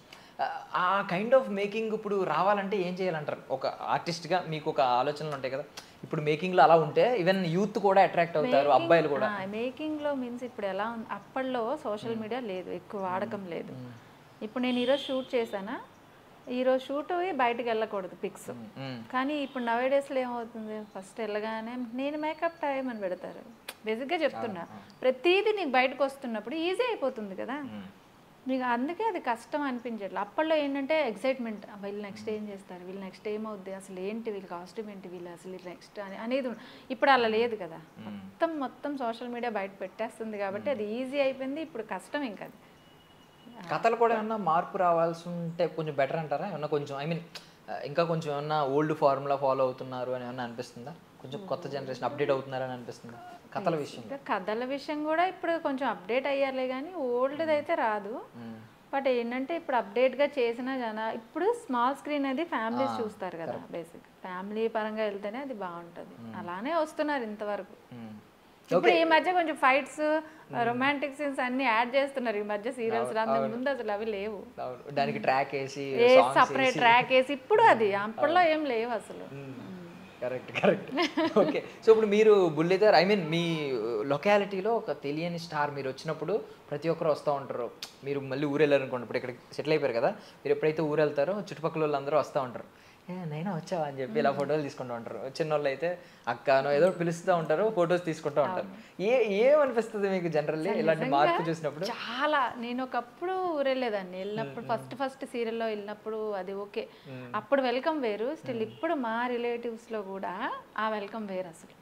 ఆ కైండ్ ఆఫ్ మేకింగ్ ఇప్పుడు రావాలంటే ఏం చేయాలంటారు? ఒక ఆర్టిస్ట్గా మీకు ఒక ఆలోచనలు ఉంటాయి కదా, ఇప్పుడు మేకింగ్లో అలా ఉంటే ఈవెన్ యూత్ కూడా అట్రాక్ట్ అవుతారు, అబ్బాయిలు కూడా. మేకింగ్లో మీన్స్ ఇప్పుడు ఎలా ఉంది, అప్పట్లో సోషల్ మీడియా లేదు, ఎక్కువ వాడకం లేదు. ఇప్పుడు నేను ఈరోజు షూట్ చేశానా, ఈరోజు షూట్ బయటకు వెళ్ళకూడదు పిక్స్, కానీ ఇప్పుడు నవేడేస్లో ఏమవుతుంది, ఫస్ట్ వెళ్ళగానే నేను మేకప్ టైం అని పెడతారు. బేసిక్గా చెప్తున్నా, ప్రతిదీ నీకు బయటకు వస్తున్నప్పుడు ఈజీ అయిపోతుంది కదా మీకు, అందుకే అది కష్టం అనిపించట్లేదు. అప్పట్లో ఏంటంటే ఎక్సైట్మెంట్, వీళ్ళు నెక్స్ట్ ఏం చేస్తారు, వీళ్ళు నెక్స్ట్ ఏమవుద్ది, అసలు ఏంటి వీళ్ళ కాస్ట్యూమ్ ఏంటి, వీళ్ళు అసలు నెక్స్ట్ అనేది. ఇప్పుడు అలా లేదు కదా, మొత్తం సోషల్ మీడియా బయట పెట్టేస్తుంది కాబట్టి అది ఈజీ అయిపోయింది. ఇప్పుడు కష్టం ఇంకా. కథలు కూడా ఏమన్నా మార్పు రావాల్సి ఉంటే కొంచెం బెటర్ అంటారా? ఏమన్నా కొంచెం ఇంకా కొంచెం ఏమన్నా ఓల్డ్ ఫార్ములా ఫాలో అవుతున్నారు అని ఏమన్నా అనిపిస్తుందా? కొంచెం కొత్త జనరేషన్ అప్డేట్ అవుతున్నారని అనిపిస్తుందా కథల విషయం? కథల విషయం కూడా ఇప్పుడు కొంచెం అప్డేట్ అయ్యారులే కానీ ఓల్డ్ది అయితే రాదు. బట్ ఏంటంటే ఇప్పుడు అప్డేట్గా చేసిన ఇప్పుడు స్మాల్ స్క్రీన్ అది ఫ్యామిలీస్ చూస్తారు కదా, బేసిక్ ఫ్యామిలీ పరంగా వెళ్తేనే అది బాగుంటుంది. అలానే వస్తున్నారు ఇంతవరకు. ఇప్పుడు ఈ మధ్య కొంచెం ఫైట్స్ రొమాంటిక్ సీన్స్ అన్ని యాడ్ చేస్తున్నారు ఈ మధ్య సీరియల్స్ రాందకు ముందు అసలు అవి లేవు. దానికి ట్రాక్ వేసి సపరేట్ ట్రాక్ వేసి ఇప్పుడు అది అప్పట్లో ఏం లేవు అసలు. కరెక్ట్. ఓకే, సో ఇప్పుడు మీరు బుల్లితెర మీ లొకాలిటీలో ఒక తెలియని స్టార్ మీరు వచ్చినప్పుడు ప్రతి ఒక్కరు వస్తూ ఉంటారు. మీరు మళ్ళీ ఊరు వెళ్ళారనుకోండి, ఇప్పుడు ఇక్కడ సెటిల్ అయిపోయారు కదా, మీరు ఎప్పుడైతే ఊరు వెళ్తారో చుట్టుపక్కల వాళ్ళందరూ వస్తూ ఉంటారు, నైనా వచ్చావా అని చెప్పి ఇలా ఫోటోలు తీసుకుంటూ ఉంటారు. చిన్నోళ్ళు అయితే అక్కనో ఏదో పిలుస్తూ ఉంటారు, ఫొటోస్ తీసుకుంటూ ఉంటారు. ఏమనిపిస్తుంది మీకు జనరల్లీ ఇలాంటి మార్పు చూసినప్పుడు? చాలా, నేను ఒకప్పుడు ఊరెళ్ళేదాన్ని, వెళ్ళినప్పుడు ఫస్ట్ సీరియల్లో వెళ్ళినప్పుడు అది ఓకే, అప్పుడు వెల్కమ్ వేరు. స్టిల్ ఇప్పుడు మా రిలేటివ్స్ లో కూడా ఆ వెల్కమ్ వేరు. అసలు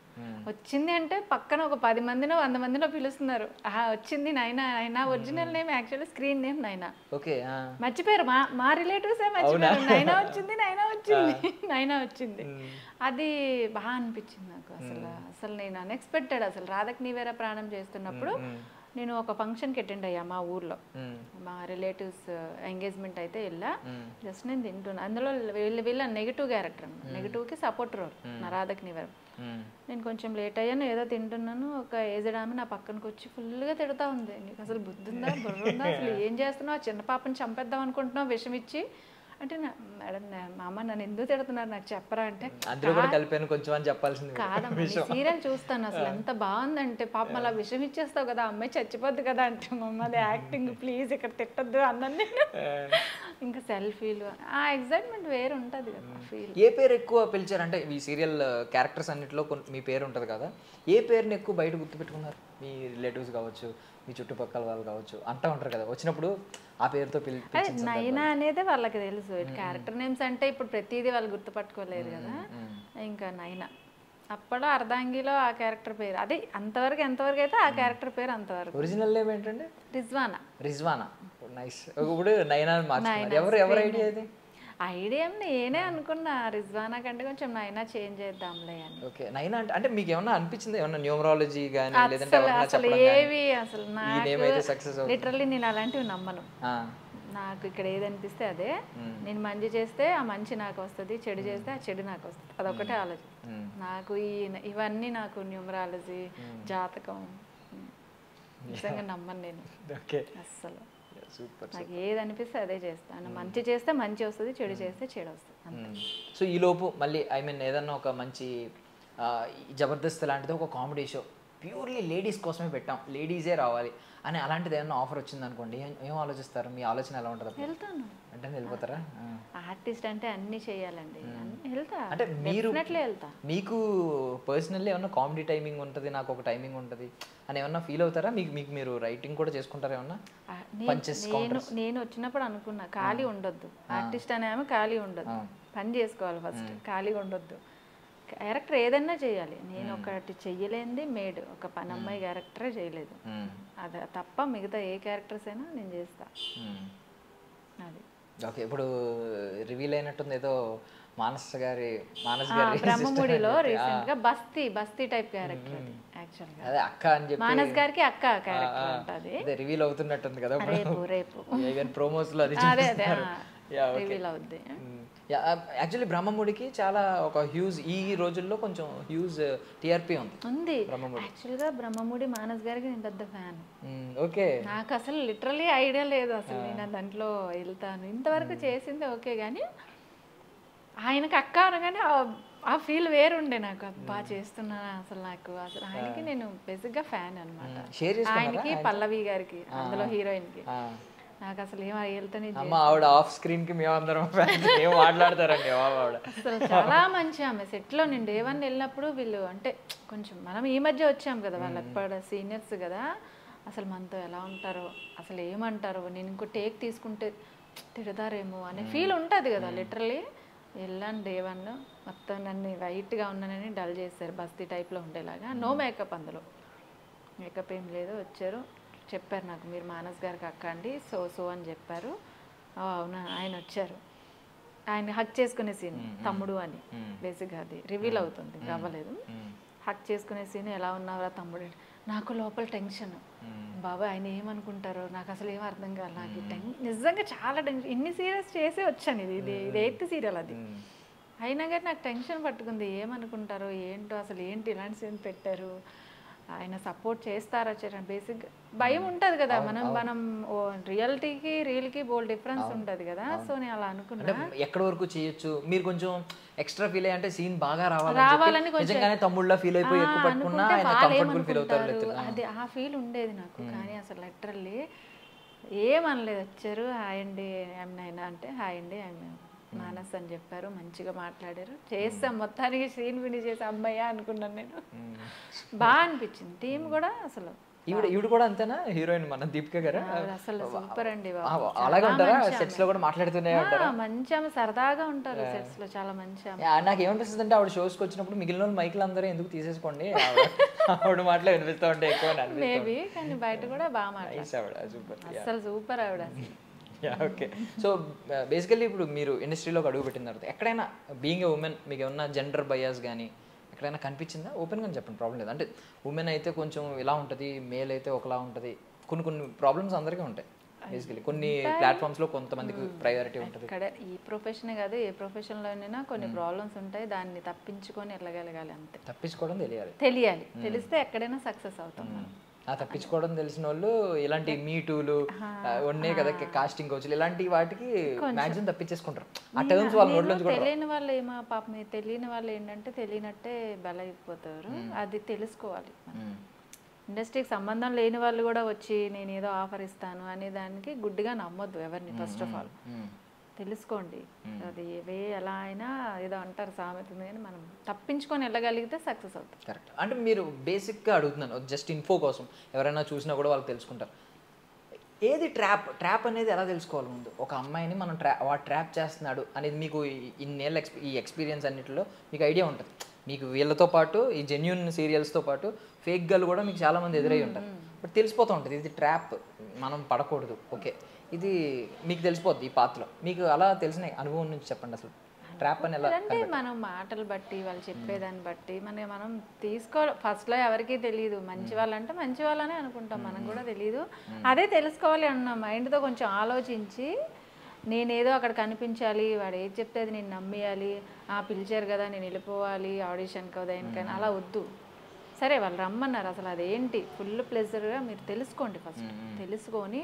వచ్చింది అంటే పక్కన ఒక 10 మందినో 100 మందినో పిలుస్తున్నారు. వచ్చింది నైనా, నైనా original name actually screen name నైనా. ఓకే, మర్చిపోయారు, మా రిలేటివ్సే మర్చిపోయారు. నైనా వచ్చింది, నైనా వచ్చింది. అది బాగా అనిపించింది నాకు. అసలు నేను అన్ఎక్స్పెక్టెడ్. అసలు రాధకి నీవేరా ప్రాణం చేస్తున్నప్పుడు నేను ఒక ఫంక్షన్కి అటెండ్ అయ్యా మా ఊర్లో, మా రిలేటివ్స్ ఎంగేజ్మెంట్ అయితే వెళ్ళా. జస్ట్ నేను తింటున్నా, అందులో వీళ్ళ నెగిటివ్ క్యారెక్టర్, నెగిటివ్కి సపోర్ట్ రోల్ నా రాధకి నీవేరా. నేను కొంచెం లేట్ అయ్యాను, ఏదో తింటున్నాను, ఒక ఏజ్డ్ ఆమె నా పక్కనకి వచ్చి ఫుల్గా తిడతా ఉంది. నీకు అసలు బుద్ధి ఉందా, బుర్ర ఉందా, అసలు ఏం చేస్తున్నావు, చిన్న పాపని చంపేద్దాం అనుకుంటున్నావు విషం ఇచ్చి అంటే. మేడం మా అమ్మ నన్ను ఎందుకు తిడుతున్నారు నాకు చెప్పరా అంటే, కాదమ్మా సీరియల్ చూస్తాను అసలు ఎంత బాగుందంటే, పాపం అలా విషం ఇచ్చేస్తావు కదా, అమ్మాయి చచ్చిపోద్ది కదా అంటే, మమ్మది యాక్టింగ్ ప్లీజ్ ఇక్కడ తిట్టద్దు అన్నాను నేను. ఇంకా సెల్ఫీలు, ఆ ఎగ్జైట్మెంట్ వేరు ఉంటుంది కదా ఫీల్. ఏ పేరు ఎక్కువ పిలిచారు అంటే ఈ సీరియల్ క్యారెక్టర్స్ అన్నింటిలో మీ పేరు ఉంటుంది కదా, ఏ పేరుని ఎక్కువ బయట గుర్తుపెట్టుకున్నారు? మీ రిలేటివ్స్ కావచ్చు, మీ చుట్టుపక్కల వాళ్ళు కావచ్చు, అంటూ ఉంటారు కదా వచ్చినప్పుడు ఆ పేరుతో నైనా అనేది వాళ్ళకి తెలుసు. క్యారెక్టర్ నేమ్స్ అంటే ఇప్పుడు ప్రతిదీ వాళ్ళు గుర్తుపట్టుకోలేరు కదా, ఇంకా నైనా. అప్పుడు అర్ధాంగిలో ఆ క్యారెక్టర్ పేరు అదే, అంతవరకు ఎంతవరకు అయితే ఆ క్యారెక్టర్ పేరు అంతవరకు. ఒరిజినల్ నేమ్ ఏంటంటే రిజ్వానా. నైస్. ఇప్పుడు నైనా మార్చుకున్నారు. ఎవరు ఐడియా ఇది? ఐడియా నేనే అనుకున్నా, రిజ్వానా కంటే కొంచెం నైనా చేంజ్ చేద్దాంలే అని. ఓకే, నైనా అంటే మీకు ఏమన్నా అనిపించింది, ఏమన్నా న్యూమరాలజీ కానీ లేదంటే అసలు ఏవి అసలు నాకు లిటరల్లీ నేను అలాంటివి నమ్మను. నాకు ఇక్కడ ఏది అనిపిస్తే అదే, నేను మంచి చేస్తే ఆ మంచి నాకు వస్తుంది, చెడు చేస్తే ఆ చెడు నాకు వస్తుంది, అదొకటే ఆలోచన నాకు. ఇవన్నీ నాకు న్యూమరాలజీ, జాతకం నిజంగా నమ్మను నేను అస్సలు. నాకు ఏది అనిపిస్తే అదే చేస్తాను. మంచి చేస్తే మంచి వస్తుంది, చెడు చేస్తే చెడు వస్తుంది. సో ఈ లోపు మళ్ళీ ఏదన్నా ఒక మంచి జబర్దస్త్ లాంటిది ఒక కామెడీ షో ప్యూర్లీ లేడీస్ కోసమే పెట్టాం, లేడీసే రావాలి అని అలాంటిది ఏమన్నా ఆఫర్ వచ్చింది అనుకోండి, ఏం ఆలోచిస్తారు? మీ ఆలోచన ఎలా ఉంటుంది? వెళ్తాను అంటే వెళ్ళిపోతారా? ఆర్టిస్ట్ అంటే అన్ని చేయాలండి, వెళ్తా అంటే మీరు వెళ్తా. మీకు పర్సనల్లీ ఏమన్నా కామెడీ టైమింగ్ ఉంటుంది, నాకు ఒక టైమింగ్ ఉంటుంది అని ఏమన్నా ఫీల్ అవుతారా? మీకు మీరు రైటింగ్ కూడా చేసుకుంటారా ఏమన్నా? నేను వచ్చినప్పుడు అనుకున్నా ఖాళీ ఉండొద్దు, ఆర్టిస్ట్ అనే ఆమె ఖాళీ ఉండొద్దు, పని చేసుకోవాలి ఫస్ట్, ఖాళీ ఉండొద్దు. క్యారెక్టర్ ఏదన్నా చేయాలి. నేను ఒకటి చెయ్యలేనిది మేడ్, ఒక పని అమ్మాయి క్యారెక్టరే చేయలేదు, అది తప్ప మిగతా ఏ క్యారెక్టర్స్ అయినా నేను చేస్తా. అది ఓకే. ఇప్పుడు రివీల్ అయినట్టుంది ఏదో మానస్ గారి బ్రహ్మముడిలో రీసెంట్ గా బస్తీ టైప్ క్యారెక్టర్ అది యాక్చువల్ గా. అదే అక్క అని చెప్పి మానస్ గారికి అక్క క్యారెక్టర్ ఉంటది. అదే రివీల్ అవుతున్నట్టుంది కదా రేపు ఈవెన్ ప్రోమోస్ లో అది రివీల్ అవుద్ది. యాక్చువల్లీ బ్రహ్మముడికి చాలా ఒక హ్యూజ్, ఈ రోజుల్లో కొంచెం హ్యూజ్ టీఆర్పీ ఉంది. యాక్చువల్ గా బ్రహ్మముడి మానస్ గారికి నేను పెద్ద ఫ్యాన్. ఓకే, నాకు అసలు లిటరలీ ఐడియా లేదు అసలు నేను దాంట్లో వెళ్తాను, ఇంతవరకు చేసింది ఓకే, కానీ ఆయనకి అక్క అనగానే ఆ ఫీల్ వేరుండే నాకు. బాగా చేస్తున్నాను అసలు నాకు అసలు ఆయనకి నేను బేసిక్గా ఫ్యాన్ అనమాట. ఆయనకి పల్లవి గారికి, అందులో హీరోయిన్ కి నాకు అసలు ఏం వెళ్తానే ఆవిడ ఆఫ్ స్క్రీన్ కి మేమందరం మాట్లాడతారండి. అసలు చాలా మంచి ఆమె. సెట్లో నేను డే 1 వెళ్ళినప్పుడు వీళ్ళు అంటే కొంచెం మనం ఈ మధ్య వచ్చాం కదా, వాళ్ళు ఎప్పుడు సీనియర్స్ కదా, అసలు మనతో ఎలా ఉంటారో, అసలు ఏమంటారో, నేను ఇంకో టేక్ తీసుకుంటే తిడతారేమో అనే ఫీల్ ఉంటుంది కదా. లిటరలీ వెళ్ళాను డే 1, మొత్తం నన్ను వైట్గా ఉన్నానని డల్ చేశారు, బస్తీ టైప్లో ఉండేలాగా. నో మేకప్, అందులో మేకప్ ఏం లేదు. వచ్చారు, చెప్పారు నాకు మీరు మానస్ గారికి అక్క అండి సో అని చెప్పారు. అవునా, ఆయన వచ్చారు, ఆయన హక్ చేసుకునే సీన్ తమ్ముడు అని బేసిక్గా అది రివీల్ అవుతుంది, అవ్వలేదు. హక్ చేసుకునే సీన్, ఎలా ఉన్నారా తమ్ముడు, నాకు లోపల టెన్షన్, బాబా ఆయన ఏమనుకుంటారో, నాకు అసలు ఏం అర్థం కాదు, నాకు నిజంగా చాలా టెన్షన్. ఇన్ని సీరియల్స్ చేసే వచ్చాను, ఇది 8th సీరియల్ అది, అయినా కానీ నాకు టెన్షన్ పట్టుకుంది, ఏమనుకుంటారో ఏంటో, అసలు ఏంటి ఇలాంటి సీన్ పెట్టారు ఆయన సపోర్ట్ చేస్తారా చరణ్? బేసిక్ భయం ఉంటుంది కదా, మనం రియాలిటీకి రియల్కి బోల్ డిఫరెన్స్ ఉంటుంది కదా. సో నేను అలా అనుకున్నా ఎక్కడి వరకు చేయొచ్చు, మీరు కొంచెం ఎక్స్ట్రా ఫీల్ అయ్యి అంటే సీన్ బాగా రావాలని నిజంగానే తమ్ముళ్ళ ఫీల్ అయిపోయి ఎక్కువ పట్టుకున్నా కంఫర్టబుల్ ఫీల్ అవుతారు. అది ఆ ఫీల్ ఉండేది నాకు. కానీ అసలు లిటరల్లీ ఏమనలేదు, వచ్చారు హాయ్ అండి ఏమైనా అంటే హాయ్ అండి మానస్ అని చెప్పారు, మంచిగా మాట్లాడారు, చేస్తాం మొత్తానికి సీన్ ఫినిష్ చేసి అమ్మాయి అనుకున్నాను నేను. బాగా అనిపించింది. టీం కూడా అసలు ఈవిడ కూడా అంతేనా హీరోయిన్ మన దీపిక గారు? అసలు సూపర్ అండి. అలాగే ఉంటారా సెట్స్ లో కూడా మాట్లాడుతూనే ఉంటారా? మంచి ఆమె, సరదాగా ఉంటారు సెట్స్ లో, చాలా మంచి ఆమె. నాకు ఏమనిపిస్తుంది అంటే ఆవిడ షోస్కి వచ్చినప్పుడు మిగిలిన వాళ్ళు మైకులు అందరూ ఎందుకు తీసేసుకోండి, ఆవిడ మాటలే వినిపిస్తూ ఉంటాయి ఎక్కువ. మేబీ కానీ బయట కూడా బాగా మాట్లాడారు, అసలు సూపర్ ఆవిడ. ఓకే. సో బేసికల్లీ ఇప్పుడు మీరు ఇండస్ట్రీలోకి అడుగు పెట్టిన తర్వాత ఎక్కడైనా బీయింగ్ ఏ ఉమెన్ మీకు ఏమన్నా జెండర్ బయాస్ కానీ ఎక్కడైనా కనిపించిందా? ఓపెన్గా చెప్పండి, ప్రాబ్లం లేదు. అంటే ఉమెన్ అయితే కొంచెం ఇలా ఉంటుంది, మేల్ అయితే ఒకలా ఉంటుంది, కొన్ని ప్రాబ్లమ్స్ అందరికీ ఉంటాయి బేసికలీ. కొన్ని ప్లాట్ఫామ్స్లో కొంతమందికి ప్రయారిటీ ఉంటుంది. ఇక్కడ ఈ ప్రొఫెషనే కాదు, ఏ ప్రొఫెషన్లోనైనా కొన్ని ప్రాబ్లమ్స్ ఉంటాయి, దాన్ని తప్పించుకొని వెళ్ళగలగాలి అంతే. తప్పించుకోవడం తెలియాలి, తెలిస్తే ఎక్కడైనా సక్సెస్ అవుతాం మనం. తప్పించుకోవడం తెలిసిన వాళ్ళు ఇలాంటి మీటూలు ఉన్నాయి కదా, కాస్టింగ్ కోచ్లు, ఇలాంటి వాటికి మ్యాక్సిమం తప్పించేసుకుంటారు. ఆ టర్మ్స్ వాళ్ళ నోట్ల నుంచి కూడా తెలియని వాళ్ళు ఏమో పాపం, తెలియని వాళ్ళు ఏంటంటే తెలియనట్టే బలైపోతారు. అది తెలుసుకోవాలి. ఇండస్ట్రీకి సంబంధం లేని వాళ్ళు కూడా వచ్చి నేను ఏదో ఆఫర్ ఇస్తాను అనే దానికి గుడ్డిగా నమ్మొద్దు ఎవరిని. ఫస్ట్ ఆఫ్ ఆల్ తెలుసుకోండి, అది ఎలా అయినా ఏదో అంటారు సామెత, కానీ మనం తప్పించుకొని వెళ్ళగలిగితే సక్సెస్ అవుతుంది. కరెక్ట్. అంటే మీరు బేసిక్గా అడుగుతున్నాను జస్ట్ ఇన్ఫో కోసం, ఎవరైనా చూసినా కూడా వాళ్ళు తెలుసుకుంటారు. ఏది ట్రాప్ అనేది ఎలా తెలుసుకోవాలి ముందు? ఒక అమ్మాయిని మనం వాడు ట్రాప్ చేస్తున్నాడు అనేది మీకు ఇన్నేళ్ళ ఈ ఎక్స్పీరియన్స్ అన్నిటిలో మీకు ఐడియా ఉంటుంది. మీకు వీళ్ళతో పాటు ఈ జెన్యూన్ సీరియల్స్తో పాటు ఫేక్ గర్ల్ కూడా మీకు చాలామంది ఎదురై ఉంటారు. బట్ తెలిసిపోతూ ఉంటుంది ఇది ట్రాప్, మనం పడకూడదు. ఓకే, ఇది మీకు తెలిసిపోద్ది ఈ పాత్రలో. మీకు అలా తెలిసిన అనుభవం నుంచి చెప్పండి, అసలు ట్రాప్ అని ఎలా? అంటే మనం మాటలు బట్టి, వాళ్ళు చెప్పేదాన్ని బట్టి మనం తీసుకోవాలి. ఫస్ట్లో ఎవరికీ తెలియదు, మంచి వాళ్ళంటే మంచి వాళ్ళనే అనుకుంటాం, మనకు కూడా తెలియదు. అదే తెలుసుకోవాలి అన్న మైండ్తో కొంచెం ఆలోచించి, నేనేదో అక్కడ కనిపించాలి, వాడు ఏది చెప్తే అది నేను నమ్మేయాలి, పిలిచారు కదా నేను వెళ్ళిపోవాలి ఆడిషన్కి దేనికైనా, అలా వద్దు. సరే వాళ్ళు రమ్మన్నారు, అసలు అదేంటి ఫుల్ ప్లెజర్గా మీరు తెలుసుకోండి. ఫస్ట్ తెలుసుకొని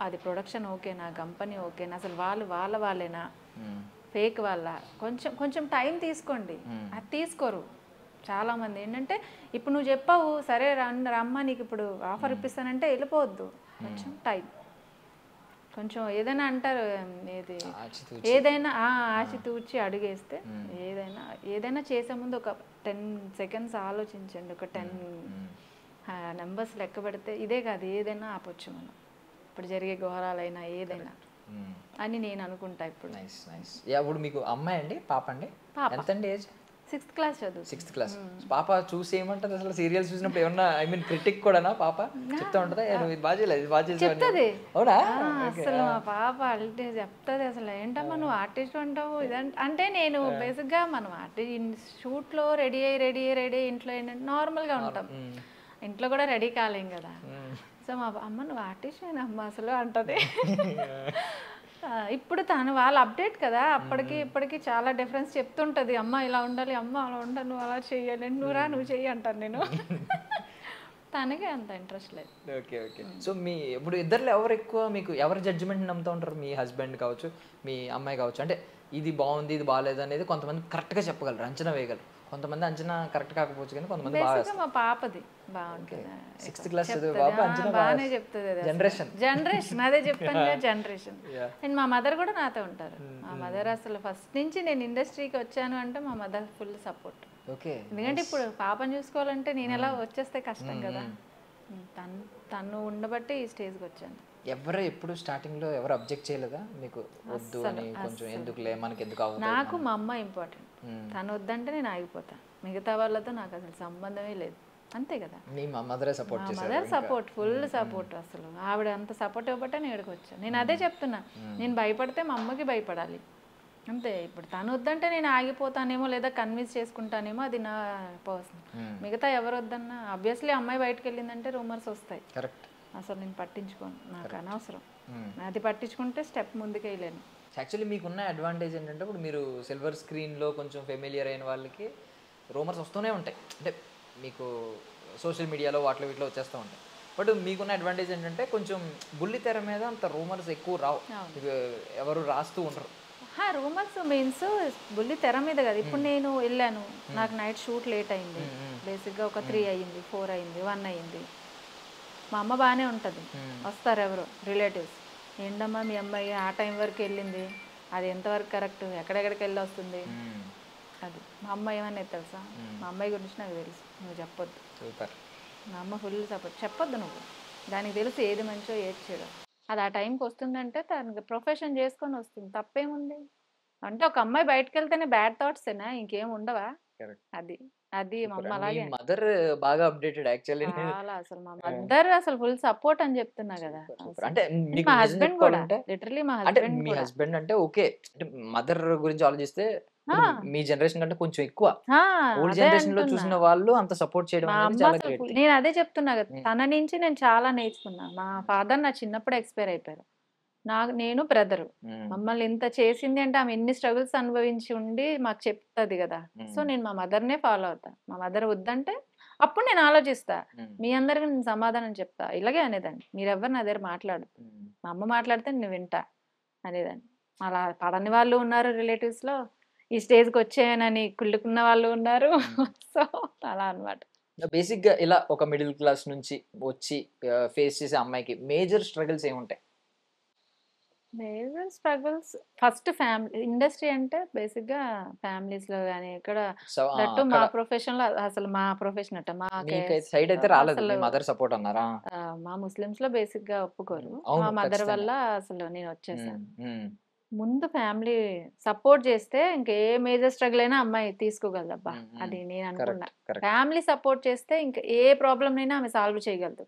అది ప్రొడక్షన్ ఓకేనా, కంపెనీ ఓకేనా, అసలు వాళ్ళేనా, ఫేక్ వాళ్ళ, కొంచెం టైం తీసుకోండి. అది తీసుకోరు చాలామంది. ఏంటంటే ఇప్పుడు నువ్వు చెప్పావు సరే రమ్మ నీకు ఇప్పుడు ఆఫర్ ఇప్పిస్తానంటే వెళ్ళిపోవద్దు, కొంచెం టైం, కొంచెం ఏదైనా అంటారు ఏదైనా ఆచితూచి అడుగేస్తే ఏదైనా చేసే ముందు ఒక 10 seconds ఆలోచించండి. ఒక 10 నెంబర్స్ లెక్క పెడితే ఇదే కాదు ఏదైనా ఆపొచ్చు మనం, ఇప్పుడు జరిగే ఘోరాలైనా ఏదైనా అని నేను అనుకుంటా. ఇప్పుడు ఇప్పుడు మీకు అమ్మాయి అండి పాప అండి? ఎంతండి ఏజ్? 6th class చదువు. 6th class. పాప చూసి ఏమంటది అసలు? సీరియల్స్ చూసినప్పుడు ఏమన్నా క్రిటిక్ కూడానా పాప? చెప్తా ఉంటుందా ఇది బాగా చేయలేదు, ఇది బాగా చేసేది? అవునా? అసలు మా పాప అంటే చెప్తుంది, అసలు ఏంటమ్మా నువ్వు ఆర్టిస్ట్ అంటావు అంటే నేను బేసిక్గా మనం షూట్లో రెడీ అయ్యి ఇంట్లో ఏంటంటే నార్మల్గా ఉంటాం, ఇంట్లో కూడా రెడీ కాలేం కదా. సో మా అమ్మ నువ్వు ఆర్టిస్ట్ అమ్మ అసలు అంటది. ఇప్పుడు తను వాళ్ళ అప్డేట్ కదా, అప్పటికి ఇప్పటికి చాలా డిఫరెన్స్ చెప్తుంటది. అమ్మ ఇలా ఉండాలి, అమ్మ అలా ఉండాలి, నువ్వు అలా చెయ్యాలి, నువ్వు చెయ్యి అంటాను నేను. తనకే అంత ఇంట్రెస్ట్ లేదు. ఓకే. సో మీ ఇప్పుడు ఇద్దరులో ఎవరు ఎక్కువ మీకు ఎవరి జడ్జిమెంట్ నమ్ముతూ ఉంటారు? మీ హస్బెండ్ కావచ్చు, మీ అమ్మాయి కావచ్చు. అంటే ఇది బాగుంది ఇది బాగాలేదు అనేది కొంతమంది కరెక్ట్గా చెప్పగలరు, అంచనా వేయగలరు. కొంతమంది అంచనా కరెక్ట్ కాకపోవచ్చు కానీ కొంతమంది మా పాపది బాగుంటుంది. 6th class చదివే బాబు అంచనా బాగానే చెప్తుంది. జనరేషన్ అదే చెప్తాను, జనరేషన్. అండ్ మా మదర్ కూడా నాతో ఉంటారు. మా మదర్ అసలు ఫస్ట్ నుంచి నేను ఇండస్ట్రీకి వచ్చాను అంటే మా మదర్ ఫుల్ సపోర్ట్. ఎందుకంటే ఇప్పుడు పాపను చూసుకోవాలంటే నేను ఎలా వచ్చేస్తే కష్టం కదా, తను ఉండబట్టి ఈ స్టేజ్కి వచ్చాను. ఎప్పుడు స్టార్టింగ్లో ఎవరు అబ్జెక్ట్ చేయలేదా మీకు? వద్దు అని కొంచెం ఎందుకులే మనకి ఎందుకు అవుతుంది? నాకు మా అమ్మ ఇంపార్టెంట్, తను వద్దంటే నేను ఆగిపోతాను. మిగతా వాళ్ళతో నాకు అసలు సంబంధమే లేదు, అంతే కదా. Mother support full support. అసలు ఆవిడ అంత సపోర్ట్ ఇవ్వబట్టే నేను ఇక్కడికి వచ్చాను. నేను అదే చెప్తున్నా, నేను భయపడితే మా అమ్మకి భయపడాలి అంతే. ఇప్పుడు తను వద్దంటే నేను ఆగిపోతానేమో లేదా కన్విన్స్ చేసుకుంటానేమో, అది నా పర్సనల్. మిగతా ఎవరు వద్దన్నా ఆబ్వియస్లీ అమ్మాయి బయటకు వెళ్ళిందంటే రూమర్స్ వస్తాయి. అసలు నేను పట్టించుకోను, నాకు అనవసరం. అది పట్టించుకుంటే స్టెప్ ముందుకు వేయలేను. యాక్చువల్లీ మీకున్న అడ్వాంటేజ్ ఏంటంటే ఇప్పుడు మీరు సిల్వర్ స్క్రీన్లో కొంచెం ఫెమిలియర్ అయిన వాళ్ళకి రూమర్స్ వస్తూనే ఉంటాయి. అంటే మీకు సోషల్ మీడియాలో వాటిలో వీటిలో వచ్చేస్తూ ఉంటాయి. బట్ మీకున్న అడ్వాంటేజ్ ఏంటంటే కొంచెం బుల్లి తెర మీద అంత రూమర్స్ ఎక్కువ రావు, ఎవరు రాస్తూ ఉండరు. రూమర్స్ మీన్స్ బుల్లి తెర మీద కదా. ఇప్పుడు నేను వెళ్ళాను, నాకు నైట్ షూట్ లేట్ అయింది, బేసిక్గా ఒక 3 అయ్యింది, 4 అయింది, 1 అయ్యింది. మా అమ్మ బాగానే ఉంటుంది, వస్తారు ఎవరు రిలేటివ్స్, ఏంటమ్మా మీ అమ్మాయి ఆ టైం వరకు వెళ్ళింది, అది ఎంతవరకు కరెక్ట్, ఎక్కడెక్కడికి వెళ్ళి వస్తుంది, అది మా అమ్మ ఏమన్నా తెలుసా, మా అమ్మాయి గురించి నాకు తెలుసు, నువ్వు చెప్పొద్దు. సూపర్. మా అమ్మ ఫుల్ సపోర్ట్, చెప్పొద్దు నువ్వు, దానికి తెలుసు ఏది మంచో ఏది చెడో, అది ఆ టైంకి వస్తుందంటే తనకి ప్రొఫెషన్ చేసుకొని వస్తుంది, తప్పేముంది. అంటే ఒక అమ్మాయి బయటకు వెళ్తేనే బ్యాడ్ థాట్సేనా, ఇంకేం ఉండవా? అది అది మా అమ్మ అలాగే. మదర్ బాగా అప్డేటెడ్ యాక్చువల్లీ. చాలా అసలు మా మదర్ అసలు ఫుల్ సపోర్ట్ అని చెప్తున్నా కదా. అంటే మా హస్బెండ్ కూడా లిటరలీ మా అంటే హస్బెండ్ మీ హస్బెండ్ అంటే ఓకే, అంటే మదర్ గురించి ఆలోచిస్తే మీ జనరేషన్ కంటే కొంచెం ఎక్కువ, ఓల్డ్ జనరేషన్ లో చూసిన వాళ్ళు అంత సపోర్ట్ చేయడం అనేది చాలా గ్రేట్. నేను అదే చెప్తున్నా కదా, తన నుంచి నేను చాలా నేర్చుకున్నా. మా ఫాదర్ నా చిన్నప్పుడు ఎక్స్పైర్ అయిపోయారు, నేను బ్రదరు, మమ్మల్ని ఇంత చేసింది అంటే ఆమె ఎన్ని స్ట్రగుల్స్ అనుభవించి ఉండి మాకు చెప్తుంది కదా. సో నేను మా మదర్నే ఫాలో అవుతా, మా మదర్ వద్దంటే అప్పుడు నేను ఆలోచిస్తా, మీ అందరికి నేను సమాధానం చెప్తా, ఇలాగే అనేదాన్ని, మీరెవ్వరు నా దగ్గర మాట్లాడు, మా అమ్మ మాట్లాడితే నేను వింటా అనేదాన్ని. అలా పడని వాళ్ళు ఉన్నారు రిలేటివ్స్ లో, ఈ స్టేజ్కి వచ్చాయనని కుళ్ళుకున్న వాళ్ళు ఉన్నారు. సో అలా అనమాట. బేసిక్ గా ఇలా ఒక మిడిల్ క్లాస్ నుంచి వచ్చి ఫేస్ చేసే అమ్మాయికి మేజర్ స్ట్రగుల్స్ ఏముంటాయి? Major struggles first family, industry అంటే బేసిక్ గా ఫ్యామిలీస్ లో కానీ ఇక్కడ దట్టు మా ప్రొఫెషన్ లో, అసలు మా ప్రొఫెషన్ అట్ట మా సైడ్ అయితే రాలేదు, మదర్ సపోర్ట్ అన్నారా? మా ముస్లిమ్స్ లో బేసిక్ గా ఒప్పుకోరు, మా మదర్ వల్ల అసలు నేను వచ్చేసాను. ముందు ఫ్యామిలీ సపోర్ట్ చేస్తే ఇంకే మేజర్ స్ట్రగుల్ అయినా అమ్మాయి తీసుకోగలదబ్బా, అది నేను అనుకున్నా. ఫ్యామిలీ సపోర్ట్ చేస్తే ఇంకా ఏ ప్రాబ్లం అయినా ఆమె సాల్వ్ చేయగలదు.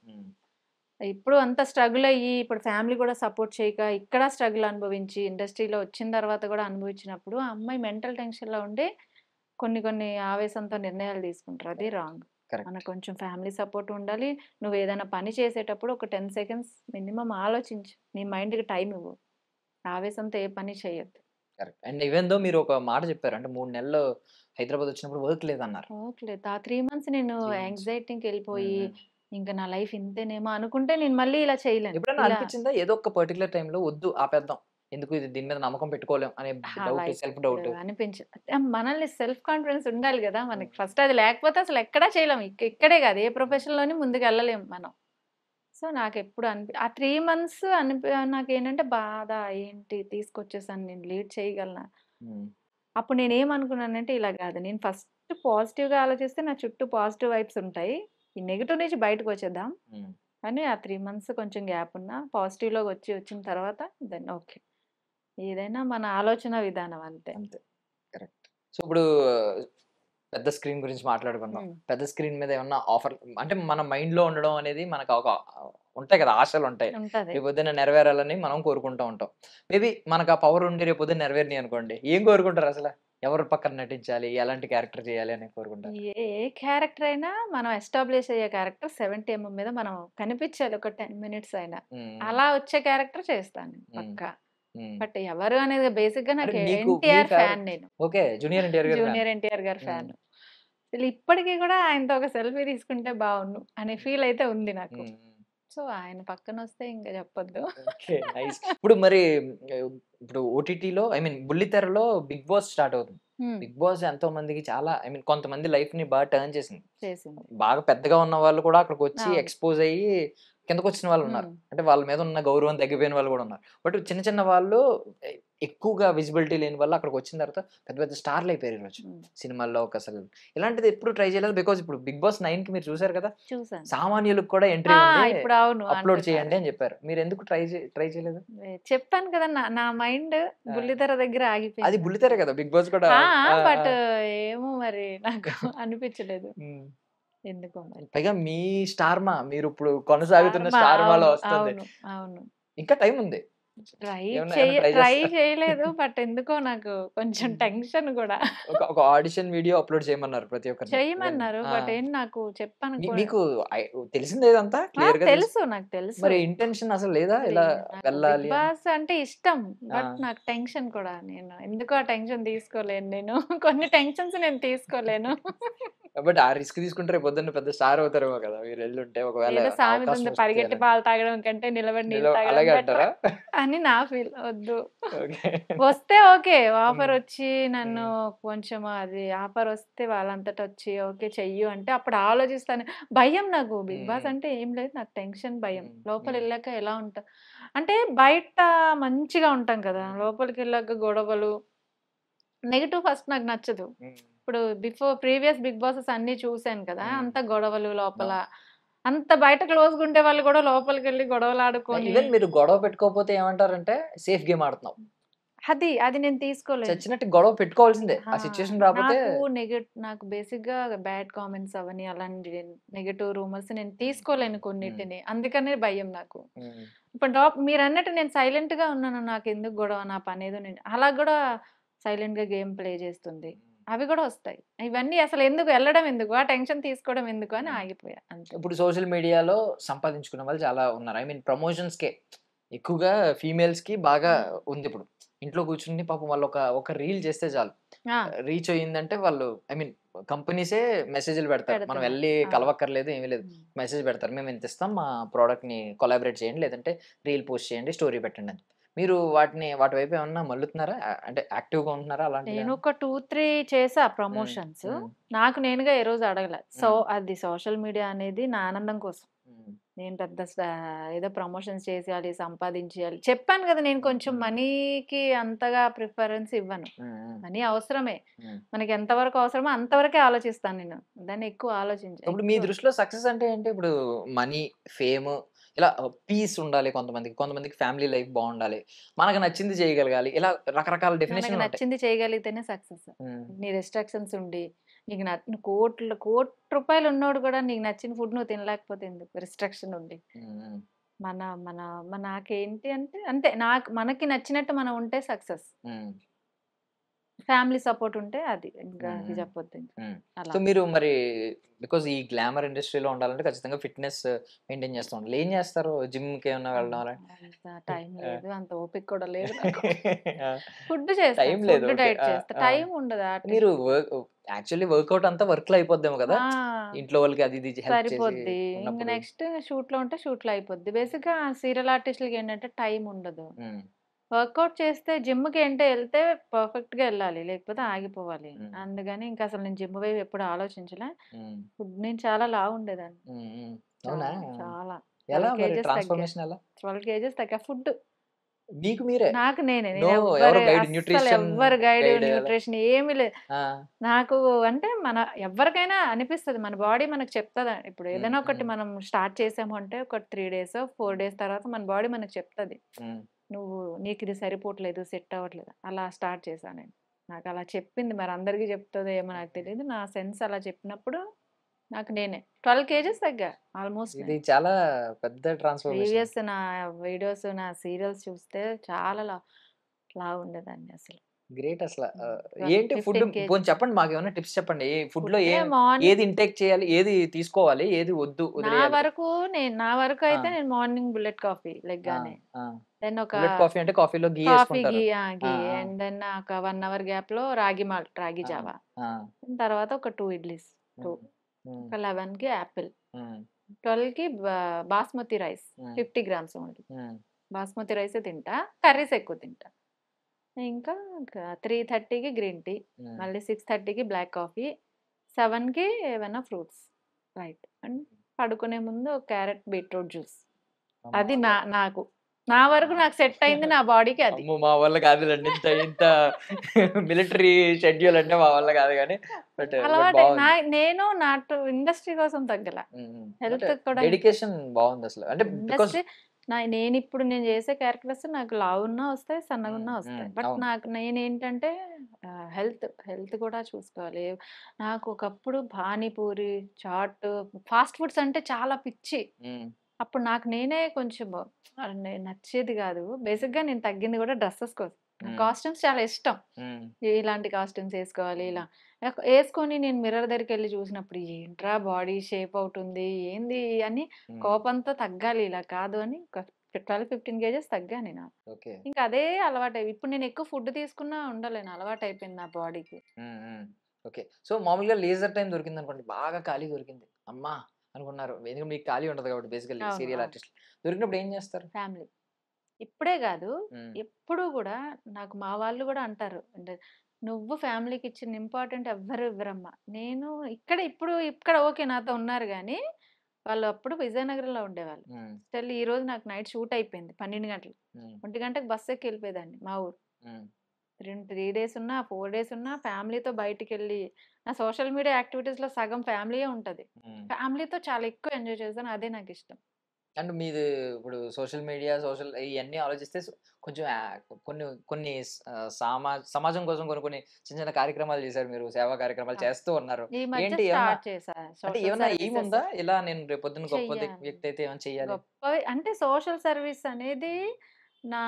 ఇప్పుడు అంత స్ట్రగుల్ అయ్యి ఇప్పుడు ఫ్యామిలీ కూడా సపోర్ట్ చేయక ఇక్కడ స్ట్రగుల్ అనుభవించి ఇండస్ట్రీలో వచ్చిన తర్వాత కూడా అనుభవించినప్పుడు ఆ అమ్మాయి మెంటల్ టెన్షన్లో ఉండి కొన్ని ఆవేశంతో నిర్ణయాలు తీసుకుంటారు, అది రాంగ్. మనకు కొంచెం ఫ్యామిలీ సపోర్ట్ ఉండాలి. నువ్వు ఏదైనా పని చేసేటప్పుడు ఒక 10 seconds మినిమం ఆలోచించు, నీ మైండ్కి టైం ఇవ్వు, ఆవేశంతో ఏ పని చేయొద్దు. కరెక్ట్. అండ్ ఈవెన్ దో మీరు ఒక మాట చెప్పారు, అంటే 3 నెలలు హైదరాబాద్ వచ్చినప్పుడు వర్క్ లేదన్నారు. వర్క్ లేదు, ఆ 3 months నేను యాంగ్జైటీకి వెళ్ళిపోయి ఇంకా నా లైఫ్ ఇంతేనేమో అనుకుంటే నేను మళ్ళీ ఇలా చేయలేను. ఎప్పుడైనా అనిపించిందా ఏదో ఒక పర్టికులర్ టైంలో వద్దు ఆపేద్దాం, ఎందుకు ఇది దీని మీద నమ్మకం పెట్టుకోలేం అనే డౌట్, సెల్ఫ్ డౌట్ అనిపించదు. మనల్ని సెల్ఫ్ కాన్ఫిడెన్స్ ఉండాలి కదా మనకి ఫస్ట్, అది లేకపోతే అసలు ఎక్కడా చేయలేము, ఇక్కడే కాదు ఏ ప్రొఫెషన్లోని ముందుకు వెళ్ళలేము మనం. సో నాకు ఎప్పుడు ఆ 3 months నాకు ఏంటంటే బాధ, ఏంటి తీసుకొచ్చేసాను నేను లీడ్ చేయగలనా. అప్పుడు నేను ఏమనుకున్నానంటే ఇలా కాదు, నేను ఫస్ట్ పాజిటివ్గా ఆలోచిస్తే నా చుట్టూ పాజిటివ్ వైబ్స్ ఉంటాయి, ఈ నెగిటివ్ నుంచి బయటకు వచ్చేద్దాం అని ఆ 3 months కొంచెం గ్యాప్ ఉన్నా పాజిటివ్లోకి వచ్చిన తర్వాత దెన్ ఓకే, ఏదైనా మన ఆలోచన విధానం అంతే. కరెక్ట్. సో ఇప్పుడు పెద్ద స్క్రీన్ గురించి మాట్లాడుకుందాం. పెద్ద స్క్రీన్ మీద ఏమన్నా ఆఫర్, అంటే మన మైండ్ లో ఉండడం అనేది మనకు ఒక ఉంటాయి కదా, ఆశలు ఉంటాయి, రేపు పొద్దున్న నెరవేరాలని మనం కోరుకుంటూ ఉంటాం. మేబీ మనకు ఆ పవర్ ఉండి రేపు పొద్దున్న నెరవేరిని అనుకోండి, ఏం కోరుకుంటారు అసలు? ఎవరు పక్కన నటించాలి, ఎలాంటి క్యారెక్టర్ చేయాలి అని కోరుకుంటారు? ఏ క్యారెక్టర్ అయినా మనం ఎస్టాబ్లిష్ అయ్యే క్యారెక్టర్ 70 mm మీద మనం కనిపించాలి ఒక 10 minutes అయినా, అలా వచ్చే క్యారెక్టర్ చేస్తాను పక్కా. బట్ ఎవరు అనేది బేసిక్ గా నాకు ఎన్టీఆర్ ఫ్యాన్, నేను ఓకే జూనియర్ ఎన్టీఆర్ గారి ఫ్యాన్. ఇప్పటికీ కూడా ఆయనతో ఒక సెల్ఫీ తీసుకుంటే బాగుండు అనే ఫీల్ అయితే ఉంది నాకు. సో ఆయన పక్కన వస్తే ఇంకా చెప్పొద్దు. ఇప్పుడు మరి ఇప్పుడు ఓటీటీలో ఐ మీన్ బుల్లితెరలో బిగ్ బాస్ స్టార్ట్ అవుతుంది. బిగ్ బాస్ ఎంతో మందికి చాలా ఐ మీన్ కొంతమంది లైఫ్ ని బాగా టర్న్ చేసింది. బాగా పెద్దగా ఉన్న వాళ్ళు కూడా అక్కడికి వచ్చి ఎక్స్పోజ్ అయ్యి కిందకు వచ్చిన వాళ్ళు ఉన్నారు, అంటే వాళ్ళ మీద ఉన్న గౌరవం తగ్గిపోయిన వాళ్ళు కూడా ఉన్నారు. బట్ చిన్న చిన్న వాళ్ళు ఎక్కువగా విజిబిలిటీ లేని వాళ్ళు అక్కడికి వచ్చిన తర్వాత పెద్ద పెద్ద స్టార్లు అయిపోయారు ఈరోజు సినిమాల్లో. ఒక అసలు ఇలాంటిది ఎప్పుడు ట్రై చేయలేదు, బికాజ్ ఇప్పుడు బిగ్ బాస్ 9 కి మీరు చూసారు కదా, సామాన్యులకు కూడా ఎంట్రీ అప్లోడ్ చేయండి అని చెప్పారు. మీరు ఎందుకు ట్రై చేయలేదు? చెప్పాను కదా, నా మైండ్ బుల్లితెర దగ్గర ఆగిపోయింది. అది బుల్లితెర కదా, బిగ్ బాస్ కూడా. బట్ ఏమో మరి నాకు అనిపించలేదు ఎందుకో. పైగా మీ స్టార్ మా, మీరు ఇప్పుడు కొనసాగుతున్న స్టార్ మాలో వస్తుంది. అవును ఇంకా టైం ఉంది. ట్రై చేయలేదు, బట్ ఎందుకో నాకు కొంచెం టెన్షన్ కూడా. ఒక ఆడిషన్ వీడియో అప్లోడ్ చేయమన్నారు, ప్రతి ఒక్కరు చేయమన్నారు, బట్ ఏం నాకు చెప్పాను. మీకు తెలిసిందే ఇదంతా క్లియర్ గా? నాకు తెలుసు. మరి ఇంటెన్షన్ అసలు లేదా ఇలా వెళ్ళాలి? బాస్ అంటే ఇష్టం, బట్ నాకు టెన్షన్ కూడా. నేను ఎందుకో ఆ టెన్షన్ తీసుకోలేను, నేను కొన్ని టెన్షన్స్ నేను తీసుకోలేను. బట్ ఆ రిస్క్ తీసుకుంటే రేపు పొద్దున్న పెద్ద స్టార్ అవుతారేమో కదా మీరు వెళ్ళుంటే, ఒకవేళ ఏదో సామెత అవకాశం ఉంది, వస్తే పరిగెట్టి అని. పాలు తాగడం కంటే నిలబడి నీళ్ళు తాగడం అలాగే బెటర్ అంటారా? అని నా ఫీల్. వద్దు, ఓకే. వస్తే ఓకే, ఆఫర్ హ్మ్. వచ్చి నన్ను హ్మ్. కొంచెం అది ఆఫర్ వస్తే వాళ్ళంతట వచ్చి ఓకే చెయ్యు అంటే అప్పుడు ఆలోచిస్తాను. భయం నాకు. బిగ్ బాస్ హ్మ్. అంటే ఏం లేదు, నాకు టెన్షన్, భయం. హ్మ్. లోపల హ్మ్. వెళ్ళాక ఎలా ఉంటా అంటే బయట మంచిగా ఉంటాం కదా, హ్మ్. లోపలికి వెళ్ళాక గొడవలు, నెగెటివ్ ఫస్ట్ నాకు నచ్చదు. హ్మ్. ఇప్పుడు ప్రీవియస్ బిగ్ బాసెస్ అన్నీ చూసాను కదా, హ్మ్. అంత గొడవలు లోపల. అవును. అంత బయట క్లోజ్‌గా ఉండే వాళ్ళు కూడా లోపలికెళ్ళి గొడవలాడుకొని ఈవెన్ మీరు గొడవ పెట్టుకోకపోతే ఏమంటారంటే సేఫ్ గేమ్ ఆడుతున్నావు. అది నేను తీసుకోలేను. చచ్చినట్టు గొడవ పెట్టుకోవాల్సిందే. ఆ! ఆ సిట్యుయేషన్ రాకపోతే నాకు బేసిక్‌గా బ్యాడ్ కామెంట్స్ అవన్నీ అలాంటి నెగెటివ్ రూమర్స్ నేను హ్మ్. తీసుకోలేను హ్మ్. కొన్నిటిని. అందుకనే భయం నాకు. హ్మ్. ఇప్పుడు మీరన్నట్టు నేను సైలెంట్‌గా ఉన్నాను. నాకెందుకు గొడవ, నా పనేదో నేను అలా గూడా సైలెంట్‌గా గేమ్ ప్లే చేస్తుంది. అవి గూడా వస్తాయి. ఇవన్నీ అసలు ఎందుకు ఎళ్ళడం ఎందుకు? ఆ టెన్షన్ తీసుకోవడం ఎందుకు అని హ్మ్. ఆగిపోయా అంతే. ఇప్పుడు సోషల్ మీడియాలో సంపాదించుకున్న వాళ్ళు చాలా ఉన్నారు. ఐ మీన్ ప్రమోషన్స్‌కే ఎక్కువగా ఫీమేల్స్‌కి బాగా హ్మ్. ఉందిప్పుడు. ఇంట్లో కూర్చొని పాపం వాళ్ళు ఒక రీల్ చేస్తే చాలు. ఆ! రీచ్ అయిందంటే వాళ్ళు ఐ మీన్ కంపెనీసే మెసేజ్‌లు పెడతారు. మనం పెడుతున్నారు. వెళ్లి అవును. కలవక్కర్లేదు, ఏమీ లేదు. హ్మ్. మెసేజ్ పెడతారు. మేము ఇంత ఇస్తాం. మా ప్రొడక్ట్‌ని కొలాబరేట్ చేయండి. లేదంటే రీల్ పోస్ట్ చేయండి. స్టోరీ పెట్టండి అని. మీరు వాటి వైపు ఏమన్నా మళ్ళుతున్నారా? అంటే యాక్టివ్‌గా ఉంటున్నారా నేను అలాంటిదేమన్నా? ఒక 2, 3 చేశా హ్మ్. ప్రమోషన్స్. హ్మ్. నాకు నేనుగా ఏ రోజు అడగల. హ్మ్. అది సోషల్ మీడియా అనేది నా ఆనందం కోసం. హ్మ్. నేను పెద్ద ఏదో ప్రమోషన్స్ చేసేయాలి, సంపాదించేయాలి. చెప్పాను గదా, నేను హ్మ్. కొంచెం హ్మ్. మనీకి అంతగా ప్రిఫరెన్స్ ఇవ్వను. హ్మ్. హ్మ్. మనీ అవసరమే. హ్మ్. మనకి ఎంత వరకు అవసరమో అంతవరకే ఆలోచిస్తాను నేను. దాన్ని ఎక్కువ ఇప్పుడు మీ దృష్టిలో సక్సెస్ అంటే ఏంటి? ఇప్పుడు మనీ, ఫేమ్ ఇలా పీస్ ఉండాలి కొంతమందికి. కొంతమందికి ఫ్యామిలీ లైఫ్ బావుండాలి. మనకు నచ్చింది చేయగలగాలి. ఇలా రకరకాల మనకు డెఫినిషన్‌లుంటాయి. నచ్చింది చేయగలిగితేనే సక్సెస్. హ్మ్. నీ రెస్ట్రిక్షన్స్ ఉండి, నీకు కోటి రూపాయలు ఉన్నోడు గూడా నీకు నచ్చిన ఫుడ్ నువ్వు తినలేకపోతే ఎందుకు? రిస్ట్రిక్షన్ ఉండి. హ్మ్. హ్మ్. మన మన నాకేంటి అంటే అంతే, మనకి నచ్చినట్టు మనం ఉంటే సక్సెస్. హ్మ్. ఫ్యామిలీ సపోర్ట్ ఉంటే అది. ఇంకా హ్మ్. అది హ్మ్. చెప్పొద్దు ఇంకా. హ్మ్. సో, అలా. మీరు మరి బికాజ్ ఈ గ్లామర్ ఇండస్ట్రీలో ఉండాలంటే ఖచ్చితంగా ఫిట్‌నెస్ మెయింటైన్ చేస్తూ ఉండాలి. ఏం చేస్తారు? జిమ్‌కేమన్నా వెళ్ళడం అంత అలా? అంత టైం ఆ! లేదు. అంత ఓపిక కూడా లేదు నాకు. ఆ! ఫుడ్ చేస్తా. టైం లేదు. Food okay. డైట్ ఆ! చేస్తా. ఆ! టైం ఉండదు మీరు ఆర్టిస్ట్‌కి. యాక్చువల్లీ వర్కౌట్ అంతా వర్క్‌లో అయిపోద్దేమో కదా! ఆ! ఇంట్లో వాళ్ళకి అది ఇది హెల్ప్ చేసి సరిపోద్ది. ఇంక ఉన్నప్పుడు. నెక్స్ట్ షూట్‌లో ఉంటే షూట్‌లో అయిపోద్ది. బేసిక్‌గా సీరియల్ ఆర్టిస్ట్‌లకేంటంటే టైం ఉండదు. హ్మ్. వర్కౌట్ చేస్తే జిమ్‌కి అంటే ఎళ్తే పర్ఫెక్ట్‌గా ఎళ్ళాలి. లేకపోతే ఆగిపోవాలి. హ్మ్. అందుకని ఇంక అసలు నేను జిమ్ వైపు ఎప్పుడు ఆలోచించలే. హ్మ్. నేను చాలా లావుండేదాన్ని. హ్మ్. హ్మ్. అవునా? చాలా. ఎలా 12 మరి కేజెస్ తగ్గా. ట్రాన్స్‌ఫర్మేషన్ ఎలా? 12 కేజెస్ తగ్గా. ఫుడ్ మీకు మీరే. నాకు నేనే. నో ఎవరో గైడ్ న్యూట్రిషన్ అస్సలెవ్వరు గైడ్ అలా? న్యూట్రిషన్ ఏమి లేదు. ఆ! నాకు అంటే ఎవ్వరికైనా అనిపిస్తది. మన బాడీ మనకు చెప్తదా. ఇప్పుడు హ్మ్. ఏదైనా ఒకటి హ్మ్. మనం స్టార్ట్ చేసాము అంటే ఒక 3 డేసో, 4 హ్మ్. డేస్ తర్వాత మన బాడీ మనకు చెప్తది. హ్మ్. నీకిది సరిపోవట్లేదు, సెట్ అవ్వట్లేదు. అలా స్టార్ట్ చేశా నేను. నాకలా చెప్పింది. మరి అందరికి చెప్తదో ఏమో నాకు తెలీదు. నా సెన్స్ అలా చెప్పినప్పుడు నాకు నేనే 12 కేజెస్ తగ్గా ఆల్‌మోస్ట్ ఇది నేను. చాలా పెద్ద ట్రాన్స్‌ఫర్మేషన్. నా వీడియోస్, నా సీరియల్స్ చూస్తే చాలా లావుండేదాన్ని అసలు. గ్రేట్ అసల. 12, ఏంటి ఫుడ్ 15 పోనీ కేజెస్. చెప్పండి మాకేమన్నా టిప్స్ చెప్పండి. ఫుడ్‌లో ఫుడ్డే ఏది మార్నింగ్ ఇంటేక్ చేయాలి? ఏది తీసుకోవాలి? ఏది వద్దు వదిలేయాలి? నా వరకు ఆ! అయితే నేను మార్నింగ్ బుల్లెట్ కాఫీ ఆ! లెగ్గానే. ఆ! దెన్ ఒక బుల్లెట్ కాఫీ అంటే కాఫీలో ఘీ కాఫీ యేసుకుంటారు. ఆ! ఘీ ఆ! అండ్ దెన్ ఒక 1 అవర్ గ్యాప్‌లో రాగి ఆ! జావా. ఆ! తర్వాత ఒక 2 ఇడ్లీస్. 2 హ్మ్. హ్మ్. ఒక 11కి యాపిల్. హ్మ్. 12కి బాస్మతి రైస్ హ్మ్. 50 గ్రామ్స్ ఓన్లీ. హ్మ్. బాస్మతి రైసే తింటా. కర్రీస్ ఎక్కువ తింటా. ఇంకా 3:30కి గ్రీన్ టీ. హ్మ్. మళ్ళీ 6:30కి బ్లాక్ కాఫీ. 7కి ఏవన్నా ఫ్రూట్స్. రైట్. అండ్ పడుకునే ముందు ఒక క్యారట్, బీట్రూట్ జ్యూస్. అమ్మ! అది నాకు. నా వరకు నాకు సెట్ అయింది నా బాడీకి అది. అమ్మో! మా వల్ల కాదులెండి. ఇంత ఇంత మిలిటరీ షెడ్యూల్ అంటే మా వల్ల కాదు గానీ బట్ అలవాటయి బావుంది. ఇండస్ట్రీ కోసం తగ్గల. హ్మ్. హ్మ్. అంటే హెల్త్ కూడా డెడికేషన్ బావుందసలు. అంటే బికాజ్ ఇండస్ట్రీ నేను చేసే క్యారెక్టర్స్ నాకు లావున్నా వస్తాయి, హ్మ్. సన్నగున్నా హ్మ్. వస్తాయి. బట్ అవును. నేనేంటంటే హెల్త్ కూడా చూసుకోవాలి. నాకు ఒకప్పుడు పానీపూరి, చాట్, ఫాస్ట్ ఫుడ్స్ అంటే చాలా పిచ్చి. హ్మ్. అప్పుడు నాకు నేనే కొంచెం నచ్చేది కాదు. బేసిక్‌గా నేను తగ్గింది కూడా డ్రెసెస్ కోసం. నాకు హ్మ్. కాస్ట్యూమ్స్ చాలా ఇష్టం. హ్మ్. ఇలాంటి కాస్ట్యూమ్స్ ఏసుకోవాలి హ్మ్. ఇలా. ఏసుకొని నేను మిర్రర్ దగ్గరికెళ్ళి చూసినప్పుడు ఏంట్రా బాడీ షేప్ అవుతుంది. ఏంది అని హ్మ్. కోపంతో తగ్గాలి ఇలా కాదు అని ఒక 12, 15 కేజెస్ తగ్గా నేను. ఓకే. ఇంకా అదే అలవాటయి ఇప్పుడు నేను ఎక్కువ ఫుడ్ తీసుకున్నా ఉండలేను. అలవాటయిపోయింది నా బాడీకి. హ్మ్. హ్మ్. ఓకే. సో, మామూలుగా లీజర్ టైమ్ దొరికిందనుకోండి, బాగా ఖాళీ దొరికింది. అమ్మా! అనుకున్నారు. ఎందుకంటే మీకు ఖాళీ ఉంటది కాబట్టి బేసికల్లీ అవును. సీరియల్ అవును. ఆర్టిస్ట్‌లు. దొరికినప్పుడు ఏం చేస్తారు? ఫ్యామిలీ. ఇప్పుడే గాదు, హ్మ్. ఎప్పుడూ గూడా నాకు మా వాళ్ళు గూడా అంటారు. అంటే, "నువ్వు ఫ్యామిలీకి ఇచ్చిన ఇంపార్టెంట్ ఎవ్వరు ఇవ్వరమ్మా." నేను ఇక్కడ ఓకే నాతో ఉన్నారు గానీ, వాళ్ళు అప్పుడు విజయనగరంలో ఉండేవాళ్ళు. హ్మ్. స్టిల్ ఈరోజు నాకు నైట్ షూట్ అయిపోయింది 12 గంటలకి. హ్మ్. 1 గంటకి బస్ ఎక్కి ఎళ్ళిపోయేదాన్ని మా ఊరు. హ్మ్. 3 డేస్ ఉన్నా, 4 డేస్ ఉన్నా ఫ్యామిలీతో బయటికెళ్ళి నా సోషల్ మీడియా యాక్టివిటీస్‌లో సగం ఫ్యామిలీయే ఉంటది. హ్మ్. ఫ్యామిలీతో చాలా ఎక్కువ ఎంజాయ్ చేశాను. అదే నాకిష్టం. అండ్ మీది ఇప్పుడు సోషల్ మీడియా, ఇయన్నీ ఆలోచిస్తే కొంచెం కొన్ని కొన్ని సమాజం కోసం కొన్ని కొన్ని చిన్న చిన్న కార్యక్రమాలు చేశారు మీరు. సేవా కార్యక్రమాలు ఆ! చేస్తూ ఉన్నారు. ఈ మధ్య ఏంటి ఏమన్నా స్టార్ట్ చేశా అంటే సోషల్ ఏమన్నా ఎయిమ్ సర్వీసెస్. ఉందా? ఇలా నేను రేపొద్దున గొప్ప చెయ్యాలి. వ్యక్తి అయితే ఏమైనా చేయాలి? గొప్పవి అంటే సోషల్ సర్వీస్ అనేది నా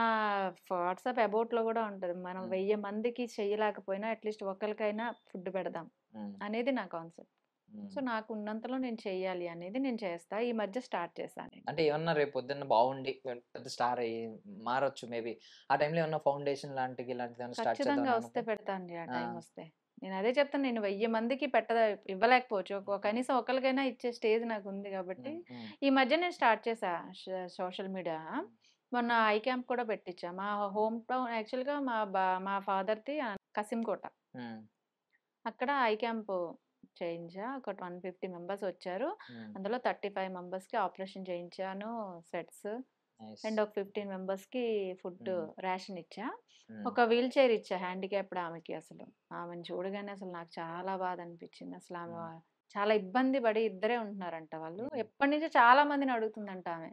వాట్సాప్ అబౌట్‌లో గూడా ఉంటది. మనం హ్మ్. 1000 మందికి చేయలేకపోయినా అట్‌లీస్ట్ ఒకళ్ళకైనా ఫుడ్ పెడదాం హ్మ్. అనేది నా కాన్సెప్ట్. హ్మ్. సో, నాకు ఉన్నంతలో నేను చెయ్యాలి అనేది నేను చేస్తా. ఈ మధ్య స్టార్ట్ చేశా నేను. అంటే ఏమన్నా రేపొద్దున్న బాగుండి పెద్ద స్టార్ అయ్యి మారొచ్చు మేబీ. ఆ టైంలో ఏమన్నా ఫౌండేషన్ ఇలాంటిదేమన్నా స్టార్ట్ ఖచ్చితంగా చేద్దామని వస్తే అనుకో పెడతానులే ఆ ఆ! టైమొస్తే. నేను అదే చెప్తాను. నేను 1000 మందికి ఇవ్వలేకపోవచ్చు. కనీసం ఒకళ్ళకైనా ఇచ్చే స్టేజ్ నాకుంది గాబట్టి, హ్మ్. హ్మ్. ఈ మధ్య నేను స్టార్ట్ చేశా సోషల్ మీడియా. మొన్న ఐ క్యాంప్ కూడా పెట్టిచ్చా. మా హోమ్ టౌన్ యాక్చువల్‌గా మా ఫాదర్‌ది కసింకోట. హ్మ్. అక్కడ ఐ క్యాంప్ చేయించా. ఒక 150 మెంబర్స్ వచ్చారు. హ్మ్. అందులో 35 మెంబర్స్‌కి ఆపరేషన్ చేయించాను. Sets nice. అండ్ ఒక 15 మెంబర్స్‌కి ఫుడ్ హ్మ్. రేషన్ ఇచ్చా. హ్మ్. ఒక వీల్ చైర్ ఇచ్చా హ్యాండిక్యాప్డ్ ఆమెకి అసలు. ఆమెను చూడగానే అసలు నాకు చాలా బాధ అనిపించింది. అసలు ఆమె హ్మ్. చాలా ఇబ్బంది పడి ఇద్దరే ఉంటున్నారంట వాళ్ళు. హ్మ్. ఎప్పటినుంచో చాలా మందిని అడుగుతుందంట ఆమె.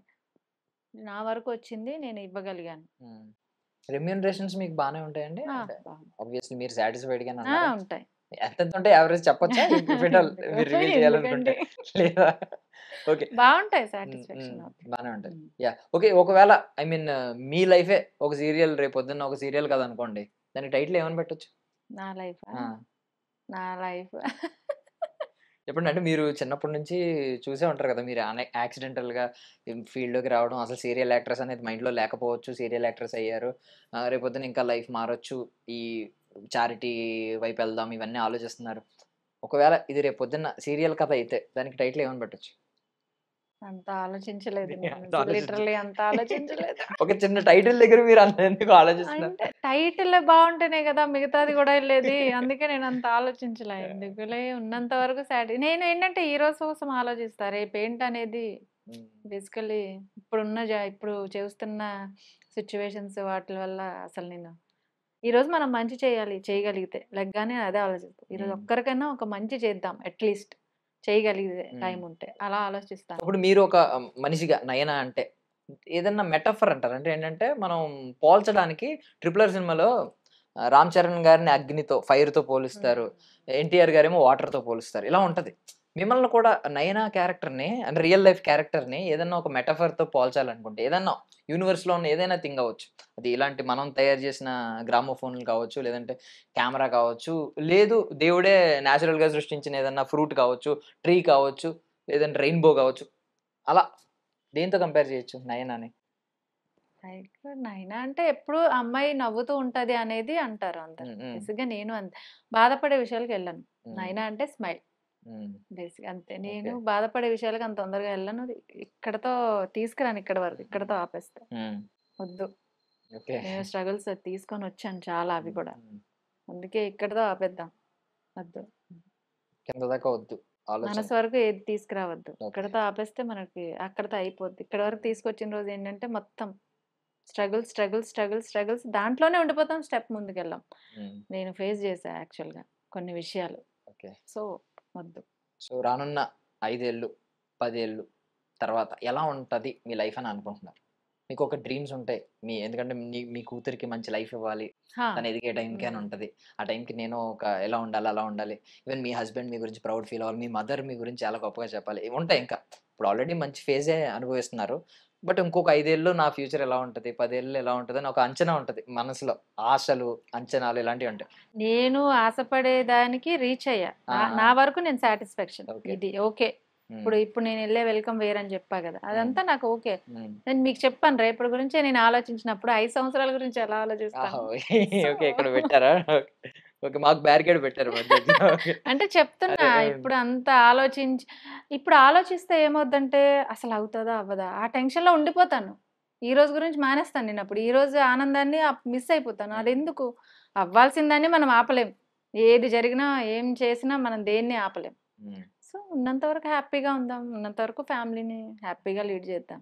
నా వరకు వచ్చింది. నేను ఇవ్వగలిగాను. హ్మ్. రెమ్యూనరేషన్స్ మీకు బానే ఉంటాయండి? ఆ! అంటే బాగుంది. ఆబ్వియస్లీ మీరు సాటిస్ఫైడ్ గానే ఆ! ఉన్నారా? ఉంటాయి. ఎంతెంత ఉంటాయి యావరేజ్ చెప్పొచ్చా? ఇఫ్ ఎట్ ఆల్ ఎందుకు? మీరు రివీల్ చేయాలనుకుంటే ఎందుకండి? లేదా? ఓకే. బావుంటాయి హ్మ్. హ్మ్. సాటిస్ఫాక్షన్. ఓకే. బానే ఉంటాయి. హ్మ్. యాహ్! ఓకే. ఒకవేళ ఐ మీన్ మీ లైఫే ఒక సీరియల్ రేపొద్దున్న ఒక సీరియల్ కథనుకోండి. దానికి టైటిల్ ఏమని పెట్టొచ్చు? నా లైఫా? ఆ! నా లైఫ్ ఎప్పుడంటే అంటే మీరు చిన్నప్పటి నుంచి చూసే ఉంటారు కదా! మీరు యాక్సిడెంటల్‌గా ఫీల్డ్‌లోకి రావడం, అసలు సీరియల్ యాక్ట్రెస్ అనేది మైండ్‌లో లేకపోవచ్చు. సీరియల్ యాక్ట్రెస్ అయ్యారు. రేపొద్దున ఇంకా లైఫ్ మారొచ్చు. ఈ చారిటీ వైపెళ్దాం ఇవన్నీ ఆలోచిస్తున్నారు. ఒకవేళ ఇది రేపొద్దున్న సీరియల్ కథ అయితే దానికి టైటిల్ ఏమని పెట్టొచ్చు? అంత ఆలోచించలేదు నేను. అంత ఆలోచించు లిటరల్లీ అంత ఆలోచించలేదు. ఒక చిన్న టైటిల్ దగ్గర మీరు అంత ఎందుకు ఆలోచిస్తున్నారు? అంటే టైటిలే బావుంటేనే గదా! మిగతాది గూడా ఎళ్ళేది. అందుకే నేనంత ఆలోచించలే. ఎందుకులే ఉన్నంత వరకు నేనేంటంటే హీరోస్ కోసం ఆలోచిస్తా. రేపేంటనేది హ్మ్. బేసికల్లీ ఇప్పుడు చేస్తున్న సిట్యుయేషన్స్ వాటి వల్ల అసలు నేను ఈరోజు మనం మంచి చేయాలి చేయగలిగితే లెగ్గానే అదే ఆలోచిస్తా. ఈరోజు హ్మ్. ఒక్కరికైనా ఒక మంచి చేద్దాం అట్‌లీస్ట్ చేయగలిగే హ్మ్. టైముంటే. అలా ఆలోచిస్తాను. ఇప్పుడు మీరు ఒక మనిషిగా 'నయన' అంటే ఏదన్నా మెటాఫర్ అంటారు. అంటే ఏంటంటే మనం పోల్చడానికి 'ట్రిపుల్ ఆర్' సినిమాలో 'రామ్ చరణ్' గారిని అగ్నితో, ఫైర్‌తో హ్మ్. పోలుస్తారు. 'ఎన్టీఆర్' గారేమో వాటర్‌తో పోలుస్తారు. ఇలా ఉంటది. మిమ్మల్ని కూడా 'నయన' క్యారెక్టర్‌ని అంటే రియల్ లైఫ్ క్యారెక్టర్‌ని ఏదన్నా ఒక మెటాఫర్‌తో పోల్చాలనుకుంటే ఏదన్నా యూనివర్స్‌లో ఉన్న ఏదైనా థింగ్ అవ్వచ్చు. అది ఇలాంటి మనం తయారు చేసిన గ్రామోఫోన్‌లు కావచ్చు, లేదంటే కెమెరా కావచ్చు, లేదు దేవుడే నేచురల్‌గా సృష్టించిన ఏదన్నా ఫ్రూట్ కావచ్చు, ట్రీ కావచ్చు, లేదంటే రెయిన్‌బో కావచ్చు. అలా దేనితో కంపేర్ చేయొచ్చు 'నయనని'? లైక్ 'నైనా' అంటే ఎప్పుడు అమ్మాయి నవ్వుతూ ఉంటది అనేది అంటారు అందరూ. హ్మ్. హ్మ్. బేసిక్‌గా నేను అంతే. బాధపడే విషయాలకెళ్ళను. హ్మ్. 'నైనా' అంటే స్మైల్ హ్మ్. బేసిక్‌గా అంతే. నేను ఓకే. బాధపడే విషయాలకి అంత తొందరగా ఎళ్ళను. ఇక్కడితో తీసుకురాను ఇక్కడి వరకు. ఇక్కడితో ఆపేస్తా. హ్మ్. వద్దు. ఓకే. నేను స్ట్రగుల్స్ తీసుకొనొచ్చాను చాలా అవి హ్మ్. కూడా. హ్మ్. అందుకే ఇక్కడితో ఆపేద్దాం. వద్దు. కింద దాకా వద్దు ఆలోచన. మనసు వరకు ఏది తీసుకురావద్దు. ఓకే. ఇక్కడితో ఆపేస్తే మనకి అక్కడితో అయిపోద్ది. ఇక్కడి వరకు తీసుకొచ్చిన రోజు ఏంటంటే మొత్తం స్ట్రగుల్స్ దాంట్లోనే ఉండిపోతాం. స్టెప్ ముందుకెళ్ళం. హ్మ్. నేను ఫేస్ చేశా యాక్చువల్‌గా కొన్ని విషయాలు. ఓకే. సో, వద్దు. సో, రానున్న 5 ఏళ్ళు, 10 ఏళ్ళు తర్వాత ఎలా ఉంటది మీ లైఫ్ అని అనుకుంటున్నారు? మీకొక డ్రీమ్స్ ఉంటాయి. ఎందుకంటే మీ కూతురికి మంచి లైఫ్ ఇవ్వాలి. హా! తను ఎదిగే టైంకి అని హ్మ్. ఉంటది. ఆ టైంకి నేను ఎలా ఉండాలి, అలా ఉండాలి. ఈవెన్ మీ హస్బెండ్ మీ గురించి ప్రౌడ్ ఫీల్ అవ్వాలి. మీ మదర్ మీ గురించి చాలా గొప్పగా చెప్పాలి. ఇవి ఉంటాయి ఇంకా. ఇప్పుడు ఆల్రెడీ మంచి ఫేజే అనుభవిస్తున్నారు. బట్ ఇంకొక 5 ఏళ్ళు నా ఫ్యూచర్ ఎలా ఉంటది, 10 ఏళ్ళు ఎలా ఉంటదని ఒక అంచనా ఉంటది మనసులో. ఆశలు, అంచనాలు ఇలాంటివి ఉంటాయి. నేను ఆశపడేదానికి రీచ్ అయ్యా. ఆ! నా ఆ! వరకు నేను సాటిస్ఫాక్షన్. ఓకే. ఇది ఓకే. హ్మ్. ఇప్పుడు నేనెళ్ళే వెల్కమ్ వేర్ అని చెప్పా గదా! హ్మ్. అదంతా నాకు ఓకే. హ్మ్. నేను మీకు చెప్పాను రేపటి గురించే నేను ఆలోచించినప్పుడు 5 సంవత్సరాల గురించి ఎలా ఆహా! ఆలోచిస్తాను. So okay. ఇక్కడ పెట్టారా? ఓకే. ఓకే, మాకు బ్యారికేడ్ పెట్టారు మధ్య. అంటే చెప్తున్నా ఇప్పుడు అంత ఇప్పుడు ఆలోచిస్తే ఏమవుద్దంటే అసలు అవుతుందా అవ్వదా ఆ టెన్షన్లో ఉండిపోతాను. ఈ రోజు గురించి మానేస్తాను నేను. అప్పుడు ఈ రోజు ఆనందాన్ని మిస్ అయిపోతాను. అది ఎందుకు, అవ్వాల్సిందాన్ని మనం ఆపలేం. ఏది జరిగినా ఏం చేసినా మనం దేన్ని ఆపలేం. సో ఉన్నంత వరకు హ్యాపీగా ఉందాం, ఉన్నంత వరకు ఫ్యామిలీని హ్యాపీగా లీడ్ చేద్దాం.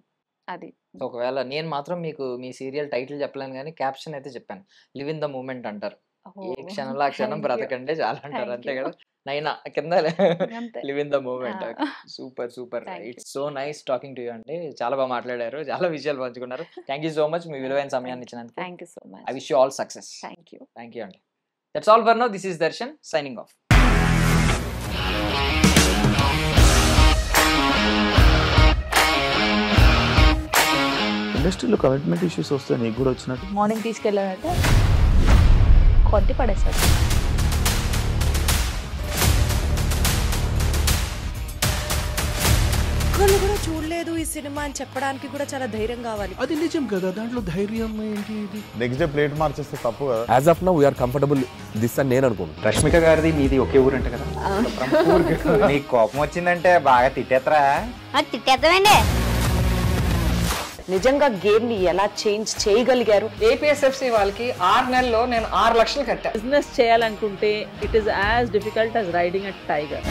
అది ఒకవేళ నేను మాత్రం మీకు మీ సీరియల్ టైటిల్ చెప్పలేను కానీ క్యాప్షన్ అయితే చెప్పాను, లివ్ ఇన్ ద మూమెంట్ అంటారు. ఏ క్షణంలో ఆ క్షణం బ్రతకండి చాలా అంటారు, అంతే కదా. నైనా కింద live in the moment. Super super, it's so nice talking to you అండి. చాలా బాగా మాట్లాడారు, చాలా విషయాలు పంచుకున్నారు. థ్యాంక్ యూ సో మచ్ మీ విలువైన సమయాన్ని ఇచ్చినందుకు. Thank you so much. I wish you all success. Thank you. Thank you అండి. That's all for now. This is Darshan signing off. ఇండస్ట్రీలో కమిట్మెంట్ ఇష్యూస్ వస్తే నీకు కూడా వచ్చినట్టు? మార్నింగ్ తీసుకెళ్ళాడంటే కొట్టి పడేస్తాడు. ఒక్కళ్ళు కూడా చూడలేదు ఈ సినిమా అని చెప్పడానికి కూడా చాలా ధైర్యం కావాలి. అది నిజం కదా, దాంట్లో ధైర్యం ఏంటి? ఇది నెక్స్ట్ డే ప్లేట్ మార్చేస్తే తప్పు కదా. As of now we are comfortable this అని నేను అనుకుంటున్నాను. రష్మిక గారిది మీది ఒకే ఊరు అంట కదా? నీకు కోపం వచ్చిందంటే బాగా తిట్టేత్తరా? తిట్టేద్దామండి. నిజంగా గేమ్ ని ఎలా చేంజ్ చేయగలిగారు? ఏపీఎస్ఎఫ్సి వాళ్ళకి 6 నెలల్లో నేను 6 లక్షలు కట్టా. బిజినెస్ చేయాలనుకుంటే it is as difficult as riding a tiger.